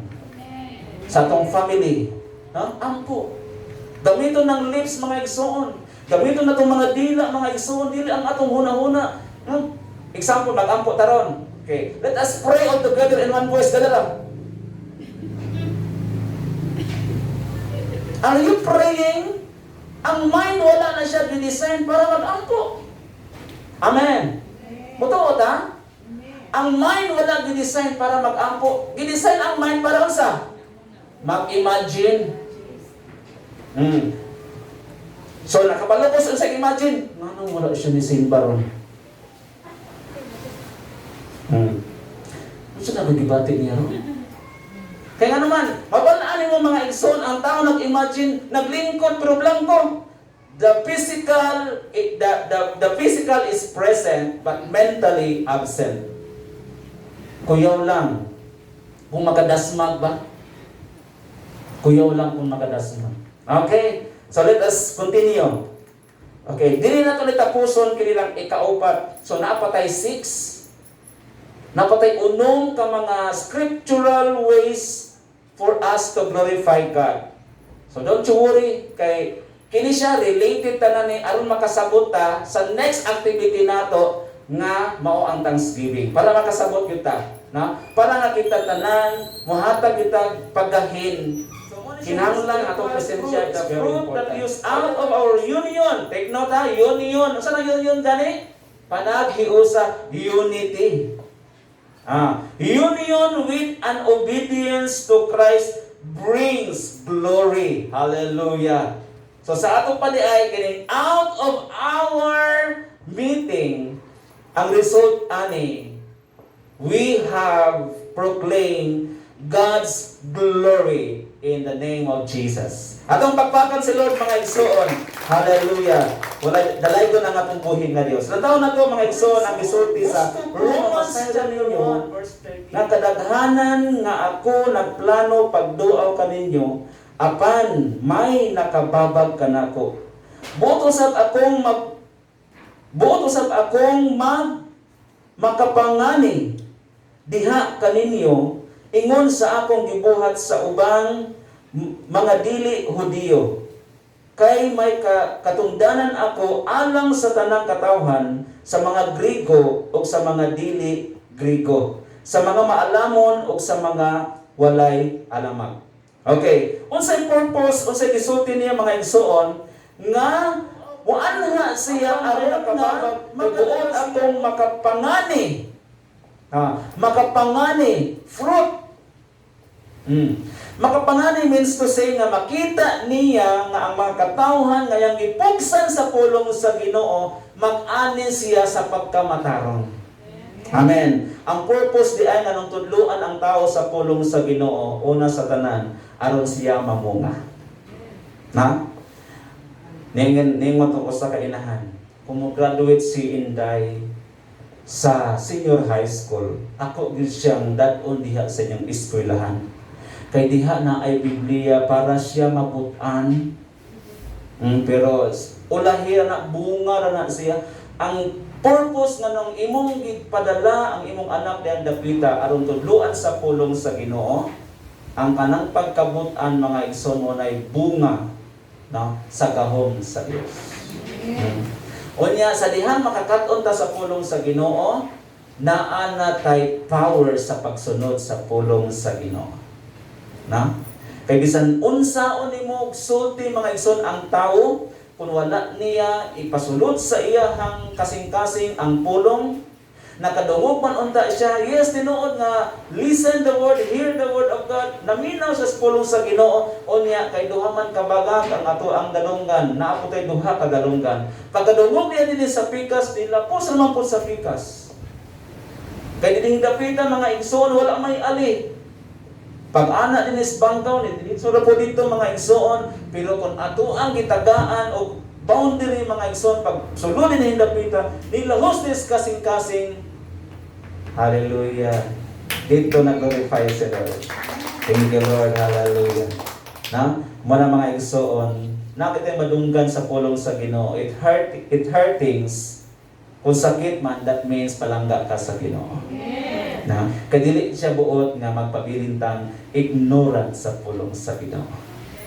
Sa tong family, ampo. Gamiton ng lips mga igsoon. Gamiton na itong mga dila mga igsoon. Dili ang atong huna-huna. Example, mag-ampo taron. Okay. Let us pray all together in one voice. Dala. Are you praying? Ang mind wala na siya dinesign para mag-ampo. Amen. Mutuot ha? Ang mind wala dinesign para mag-ampo. Dinesign ang mind para unsa? Mag-imagine. So nakabalubos sa imagine. Manong wala siya ni Simba ron? Gusto na magibati niya ron? Kaya nga naman, mabalaan mo mga igsoon, ang tao nag-imagine, naglingkod pero blanco. The physical is present but mentally absent. Kuyaw lang. Kung makadasmag ba? Kuyaw lang kung makadasmag. Okay? So let us continue. Okay, dili na ito nitapuson kinilang ikaupat. So napatay 6. Napatay unong ka mga scriptural ways for us to glorify God. So don't you worry kay kini siya related tanan ni aron makasabot ta sa next activity nato nga mao ang Thanksgiving. Para makasabot kita, na? Para nakita tanan mohatag kita paggahin. Kinahanglan atong presensya the fruit that use out of our union. Take note ha, union. Unsa na union gani? Panaghiusa, unity. Union with an obedience to Christ brings glory. Hallelujah. So sa atong paniay kining out of our meeting, ang result ani, we have proclaimed God's glory in the name of Jesus. Atong pagpakan si Lord mga igsoon. Hallelujah. Wala dalay ko ang atong buhing nga Dios. Nataw na to mga igsoon ang gisulti sa Romans chapter 1 na kadaghanan nga ako nagplano pagduaw kaninyo apan may nakababag kanako. Buot usab akong makapangani diha kaninyo ingon sa akong gibuhat sa ubang mga dili Hudiyo. Kay may katungdanan ako alang sa tanang katawhan sa mga Grigo o sa mga dili Grigo, sa mga maalamon o sa mga walay alamag. Okay, unsay purpose, unsay gisulti niya mga igsoon nga waanha siya aron nga magbuot akong makapangani. Makapangani, fruit. Makapangani means to say nga makita niya nga ang mga katawhan nga yang gipugsan sa pulong sa Ginoo mag-ani siya sa pagkamatarong. Amen. Ang purpose di ay nga nung tudluan ang tao sa pulong sa Ginoo una sa tanan aron siya mamunga. Na? Ningon tong usa ka inahan. Kung mo-graduate si Inday sa senior high school, ako gid siyang dad-on diha sa inyong eskwelahan. Kay diha na ay Biblia para siya maputan. Pero ulahi na bunga ra na siya. Ang purpose nga nung imong gipadala ang imong anak diyan dapita aron tudluan sa pulong sa Ginoo, ang kanang pagkabutan mga igsoon mo nay bunga sa gahom sa Dios. Unya sa dihan makakaton ta sa pulong sa Ginoo, naa na tay power sa pagsunod sa pulong sa Ginoo. Kay bisan unsaon nimo sulti mga igsoon ang tawo kung wala niya ipasulod sa iyahang kasing-kasing ang pulong, nakadungog man unta siya, yes, tinuod nga listen the word, hear the word of God, naminaw sa pulong sa Ginoo, unya kay duha man kabagag ang ato ang dalunggan, naa po tay duha ka dalunggan. Pagkadungog niya dinhi sa pikas, dilapos naman po sa pikas. Kay dinhi dapitan mga igsoon wala may ali. Pag-ana din is bangkaw ni sura po dito mga igsoon, pero kung ato ang gitagaan o boundary mga igsoon pag sulod ni hindapita nilahos dis kasing-kasing. Hallelujah. Dito na glorify si Lord. Thank you Lord. Hallelujah. Na muna mga igsoon, nakita madunggan sa pulong sa Ginoo. It hurtings kung sakit man, that means palangga ka sa Ginoo. Na kadili siya buot nga magpabilintang ignorant sa pulong sa Ginoo.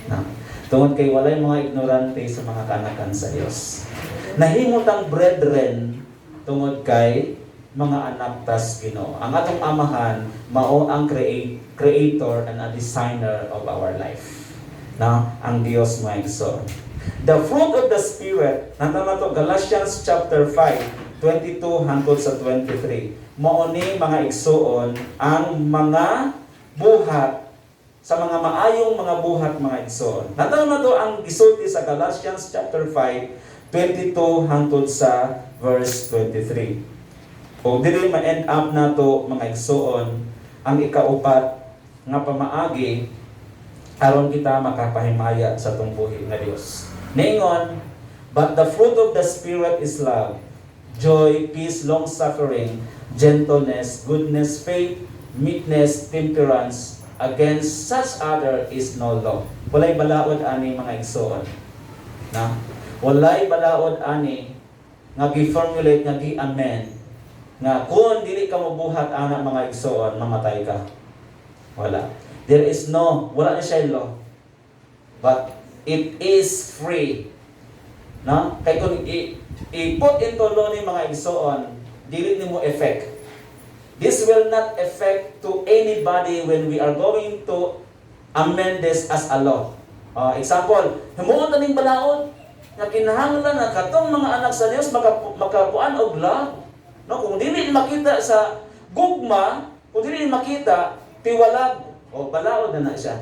Na tungod kay walay mga ignorante sa mga kanakan sa Dios. Nahimutang brethren tungod kay mga anak tas Ginoo. Ang atong amahan mao ang creator and a designer of our life. Na ang Dios mga igsoon. The fruit of the Spirit, natama to Galatians chapter 5, 22 hangtod sa 23. Mao ni mga igsoon ang mga buhat sa mga maayong mga buhat mga igsoon. Natama to ang gisulti sa Galatians chapter 5, 22 hangtod sa verse 23. O dili ma-end up na to mga igsoon ang ikaupat nga pamaagi aron kita makapahimaya sa tungbuhi nga Dios. Ningon, but the fruit of the Spirit is love, joy, peace, long-suffering, gentleness, goodness, faith, meekness, temperance. Against such other is no law. Walay balaod ani mga igsoon. Na? Walay balaod ani nga gi-formulate, nga gi-amend, nga kung dili ka mabuhat ana mga igsoon, mamatay ka. Wala. There is no, wala na siya law. But it is free. No? Kaya kung i-put into law ni mga igsoon, dili nimo effect. This will not affect to anybody when we are going to amend this as a law. Example, himuon ta ning balaod nga kinahanglan na katong mga anak sa Dios makakuan og law. No, kung dili makita sa gugma, kung dili makita tiwalag o balaod na siya.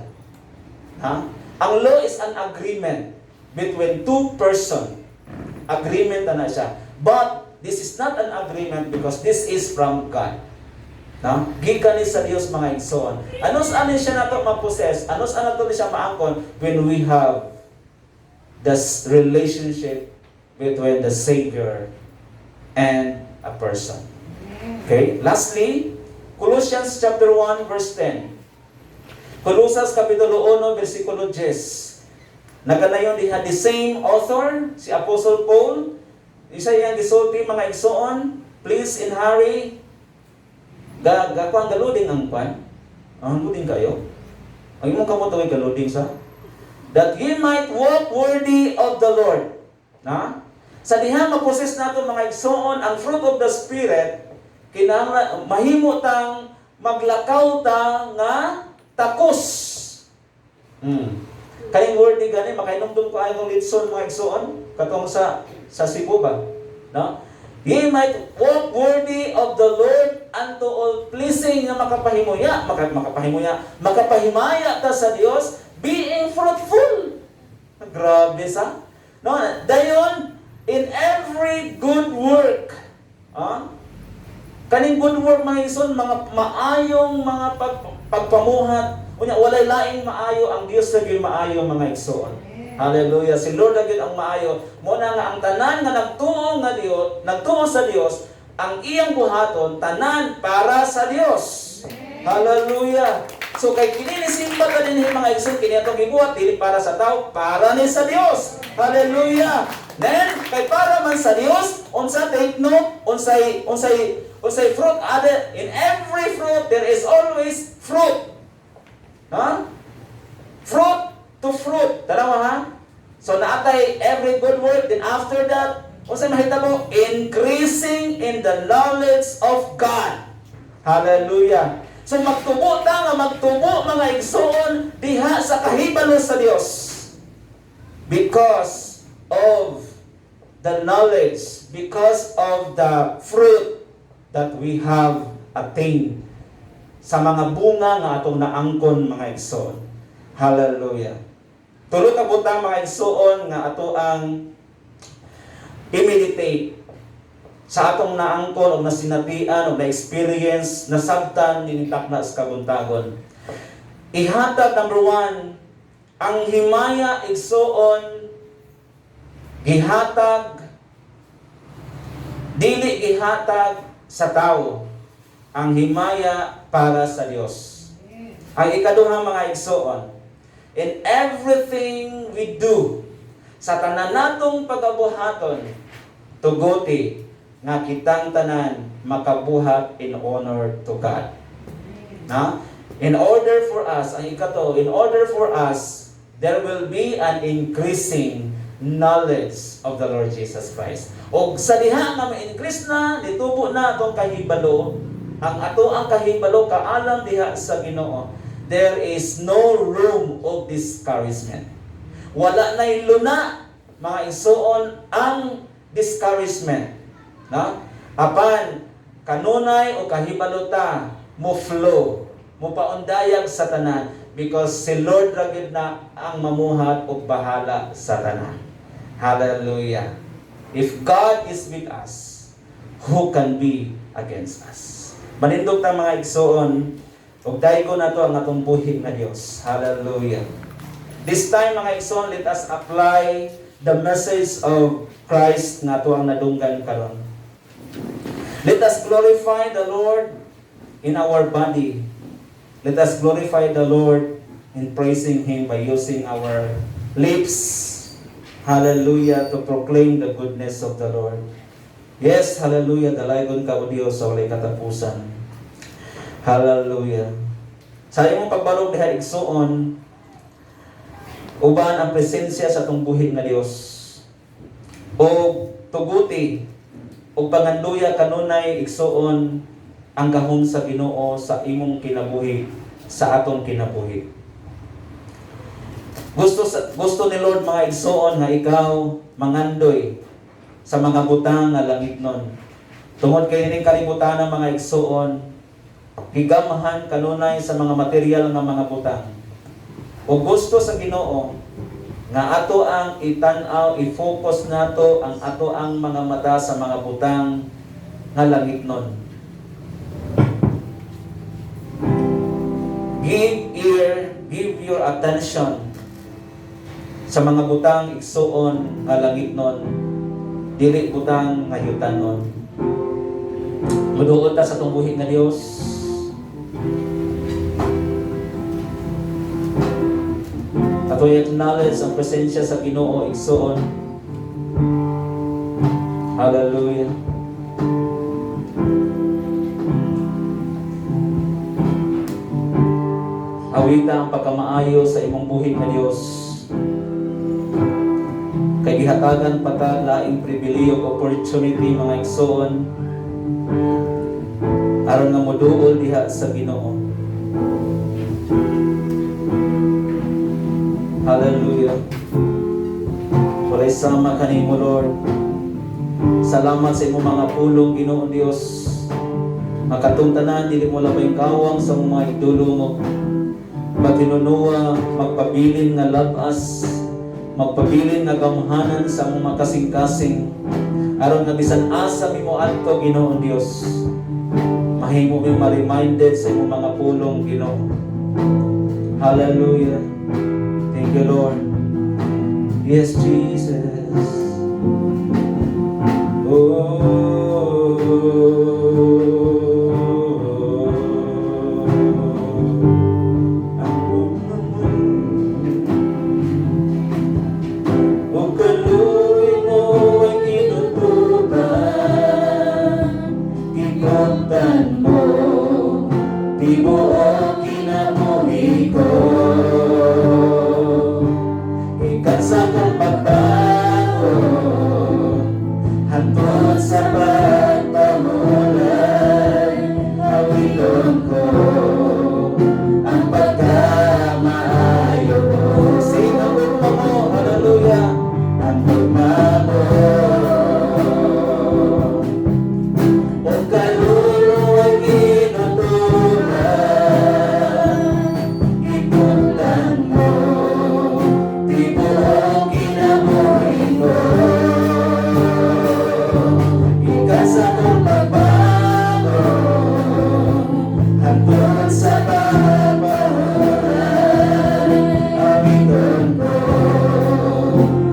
Ha? Ang law is an agreement between two person. Agreement na siya. But this is not an agreement because this is from God. Na? Gikan ni sa Dios mga igsoon. Anos ano siya nato ma-possess? Anos ano to siya maangkon when we have this relationship between the Savior and a person. Okay? Lastly, Colossians chapter 1 verse 10. Colosas kapitulo 1 bersikulo 10. Naganayon diha the same author, si Apostle Paul, isa yang gisulti mga igsoon, please in hurry. Gakuan galuding ang pan. Ang galuding kayo. Ang imong kamot ay galuding sa that ye might walk worthy of the Lord. Na? Sa diha ma-possess nato mga igsoon ang fruit of the Spirit, kinahanglan mahimo tang maglakaw ta nga takos. Kayong worthy gani makainomdom ko ay ng litson mga igsoon katong sa Cebu ba? No? Ye might walk worthy of the Lord unto all pleasing nga makapahimaya ta sa Dios, being fruitful. Grabe sa. No, dayon in every good work. Kaning good work mga igsoon, mga maayong mga pagpamuhat, unya walay laing maayo, ang Dios ra gyud maayo mga igsoon. Hallelujah. Si Lord ra gyud ang maayo. Mo na nga ang tanan nga nagtuo sa Dios, ang iyang buhaton tanan para sa Dios. Hallelujah. So kay kini ni simba ta dinhi mga igsoon, kini atong gibuhat dili para sa tao, para ni sa Dios. Hallelujah. Then kay para man sa Dios, unsa take note, unsay fruit other in every fruit there is always fruit. Fruit to fruit. Tanawa ha? So naatay every good work, then after that, unsay mahitabo? Increasing in the knowledge of God. Hallelujah. So magtubo mga igsoon diha sa kahibalo sa Dios. Because of the knowledge, because of the fruit that we have attained sa mga bunga nga atong naangkon mga igsoon. Hallelujah. Tulo ka butang mga igsoon nga ato ang i-meditate sa atong naangkon o nasinatian o na-experience, nasabtan, ninitak na sa kabuntagon. Ihatag number 1, ang himaya igsoon, gihatag, dili gihatag sa tao. Ang himaya para sa Dios. Ang ikaduhang mga igsoon, in everything we do. Sa tanan natong pagabuhaton, tuguti nga kitang tanan makabuhat in honor to God. Na? In order for us, ang ikato, in order for us, there will be an increasing knowledge of the Lord Jesus Christ. O sa diha nga ma-increase na, ditubo na atong kahibalo, ang ato ang kahibalo kaalam diha sa Ginoo, there is no room of discouragement. Wala na iluna, mga isuon, ang discouragement. Na? Apan, kanunay o kahibalota, mo flow, mo paundayag sa tanan, because si Lord ragid na ang mamuhat o bahala sa tanan. Hallelujah. If God is with us, who can be against us? Manindog ta mga igsoon, ug daygo na to ang atong buhi nga Dios. Hallelujah. This time mga igsoon, let us apply the message of Christ nga to ang nadunggan karon. Let us glorify the Lord in our body. Let us glorify the Lord in praising Him by using our lips. Hallelujah, to proclaim the goodness of the Lord. Yes, hallelujah, dalaygon ka o Diyos sa walay katapusan. Hallelujah. Sa imong pagbalog diha igsuon, uban ang presensya sa atong buhi nga Dios. O tuguti, o panganduya kanunay igsuon ang gahom sa Ginoo sa imong kinabuhi, sa atong kinabuhi. Gusto ni Lord mga igsuon nga ikaw mangandoy sa mga butang nga langitnon. Tungod kay ning kalibutan ng mga igsuon, higamahan kanunay sa mga material nga mga butang. O gusto sa Ginoo nga ato ang itan-aw, i-focus nato ang ato ang mga mata sa mga butang nga langitnon. Give your attention sa mga butang igsuon nga langitnon, dili butang nga yutanon. Muduot ta sa atong buhi nga Dios. Ato'y acknowledge ang presensya sa Ginoo igsuon. Hallelujah. Awita ang pagkamaayo sa imong buhi nga Dios. Kay gihatagan pa ta laing pribiliyo o opportunity mga igsoon aron nga moduol diha sa Ginoo. Hallelujah. Walay sama kanimo Lord. Salamat sa imong mga pulong Ginoo Dios. Makatong tanan dili mo labay kawang sa mga idolo mo. Maghinunuwa, magpabilin nga labas, magpabilin nga gamhanan sa mga kasing-kasing, aron nga bisan asa mi mo adto Ginoo Dios, mahimo mi ma-reminded sa imong mga pulong Ginoo. Hallelujah. Thank you Lord. Yes Jesus.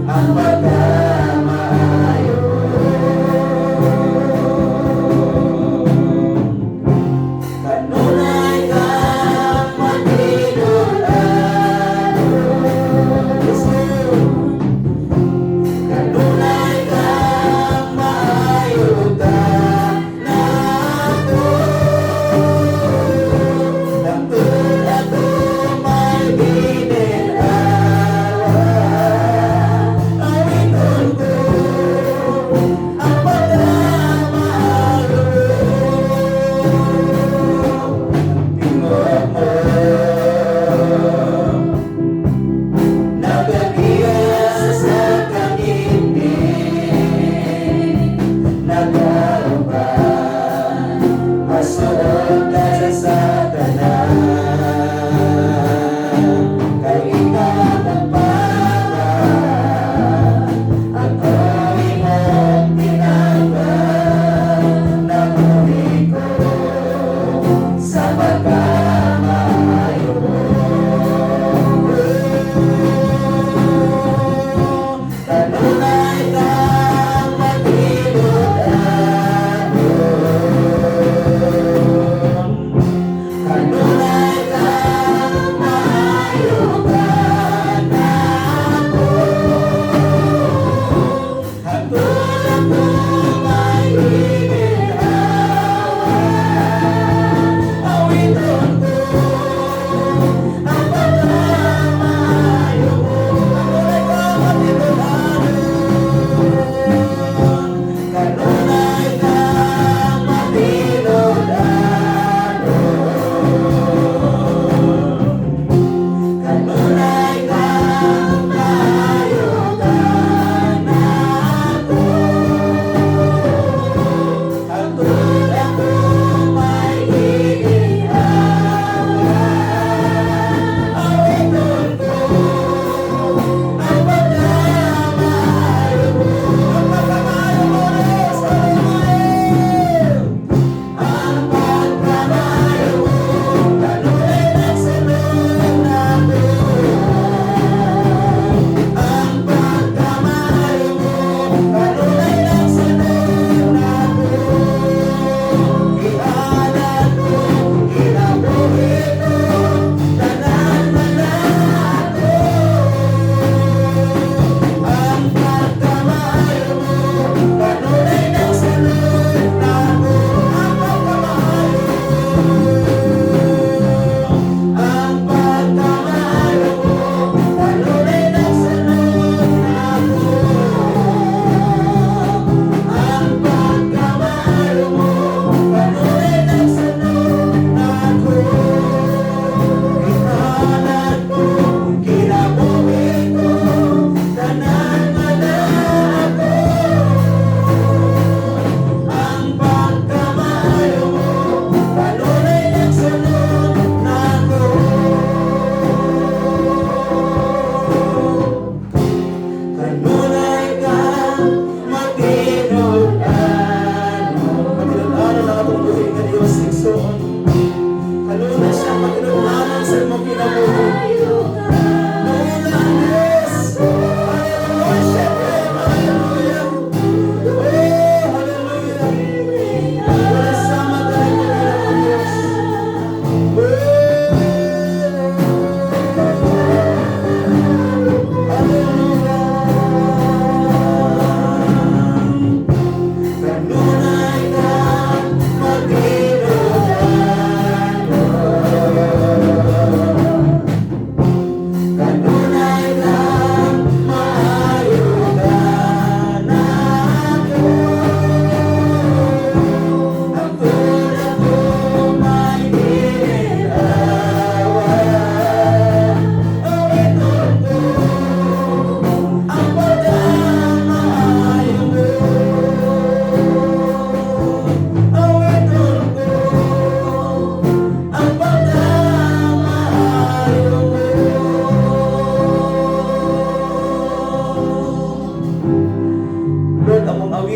Ang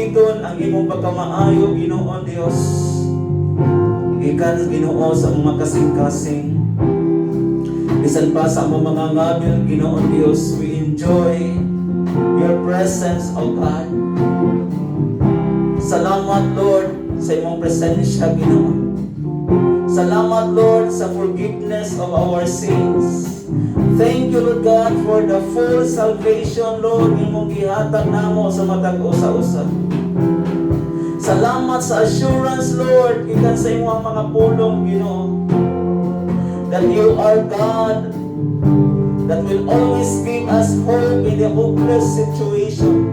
pasakiton ang imong pagkamaayo, Ginoon Dios. Ikan Ginoo sa mga kasing-kasing. Bisan pa sa mga ngabil, Ginoon Dios, we enjoy your presence, O God. Salamat, Lord, sa imong presensya, Ginoo. Salamat, Lord, sa forgiveness of our sins. Thank you, Lord God, for the full salvation, Lord, imong gihatag namo sa matag usa-usa. Salamat sa assurance, Lord, ikan sa imong mga pulong, Ginoo, that you are God, that will always give us hope in the hopeless situations.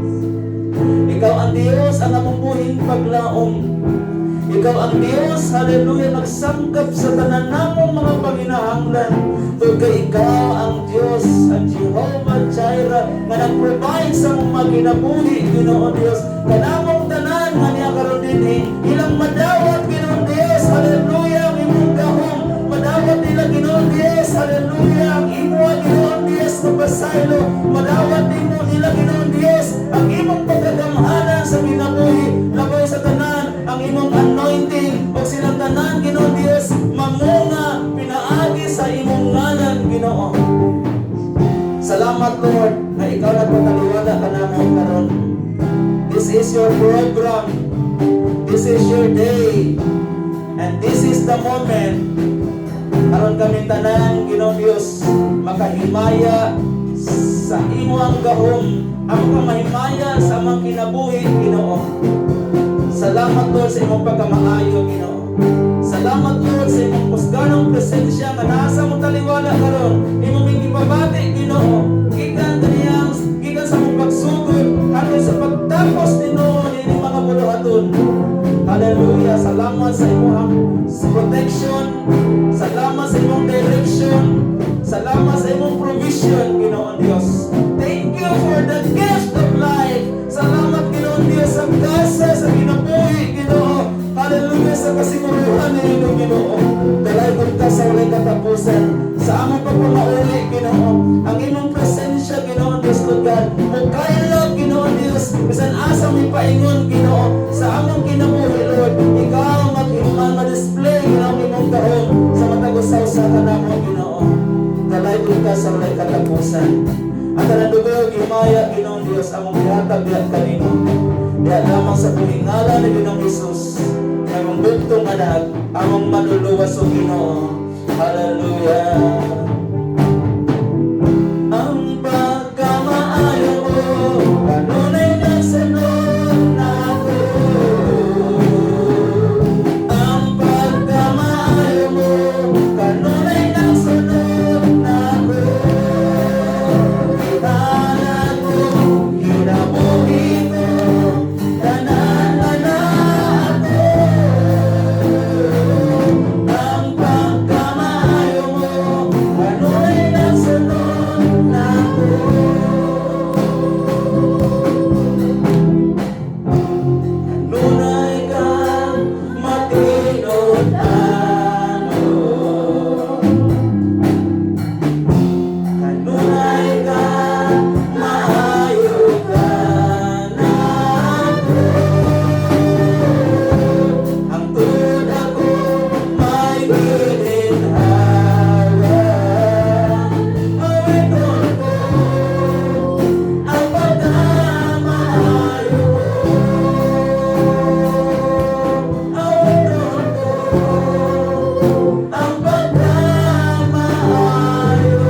Ikaw ang Diyos ang among buhing paglaom. Ikaw ang Diyos, hallelujah, nagsangkap sa tanan namong mga panginahanglan. Kay ikaw ang Diyos, ang Jehovah Jireh, nga nag-provide sa mga kinabuhi, Ginoon Diyos. Kanamong tanan nga niya karon dinhi, ilang madawat, Ginoon Diyos, hallelujah, ang imong gahom. Madawat nila, Ginoon Diyos, hallelujah, ang imo, Ginoon Diyos, na pasaylo. Madawat nimo nila, Ginoon Diyos, ang imong pagkagamhanan sa kinabuhi, laboy sa tanan, ang imong anointing, o silang tanan, Ginoon Diyos, mamunga, pinaagi sa imong ngalan, Ginoo. Salamat, Lord, na ikaw nagpataliwala ka namin karon. This is your program. This is your day. And this is the moment karon kami tanan, Ginoo Diyos, makahimaya sa imo ang gahom, ang kamahimaya sa amang kinabuhi, Ginoo. Salamat, Lord, sa imong pagkamaayo, Ginoo. Salamat, Lord, sa imong pusganong presensya nga nasa mo taliwala karon. Imong gipabati, Ginoo. Gikan sa mong pagsugod hangtod sa pagtapos Ginoo ni mga buluhaton. Hallelujah. Salamat sa imong protection. Salamat sa imong direction. Salamat sa imong provision, Ginoo Dios. Thank you for the gift of life. Salamat, Ginoo Dios, sa kasa sa kinabuhi, Ginoo. Hallelujah, sa kasiguruhan ni Ginoo. Dalay kong ka sa walay katapusan. Sa among pagpamauli, Ginoo. Ang imong presensya, Ginoo Dios, Lord God. Mukailog, Ginoo Dios. Bisan asa may paingon, Ginoo. Sa among kinabuhi, Lord. Ikaw mag-display, Ginoo, imong kahon. Sa matag-usaw-usa ka namo, Ginoo. Dalay kong ka sa walay katapusan. At ang dugay himaya, Ginoo Dios, among gihatag diha kanimo. Diha lamang sa ngalan ni Ginoong Hesus. Among bugtong anak, among maluluwas o Ginoo. Hallelujah. Ang pagkamaayo mo, kanunay nagsunod na ako. Ang pagkamaayo mo, kanunay nagsunod na ako. Ibanan mo, kinabuhi ko, tanan na ako. Ang pagkamaayo mo, kanunay nagsunod na ako. Kanunay kang matinod ano. Kanunay kang maayo ka na ako. Ang tuod ako may gininhawa. Awit ko ang pagkamaayo mo. Awit ko ang pagkamaayo mo.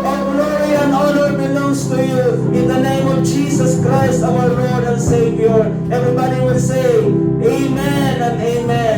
All glory and honor belongs to you. In the name of Jesus Christ, our Lord and Savior. Everybody will say, Amen and Amen.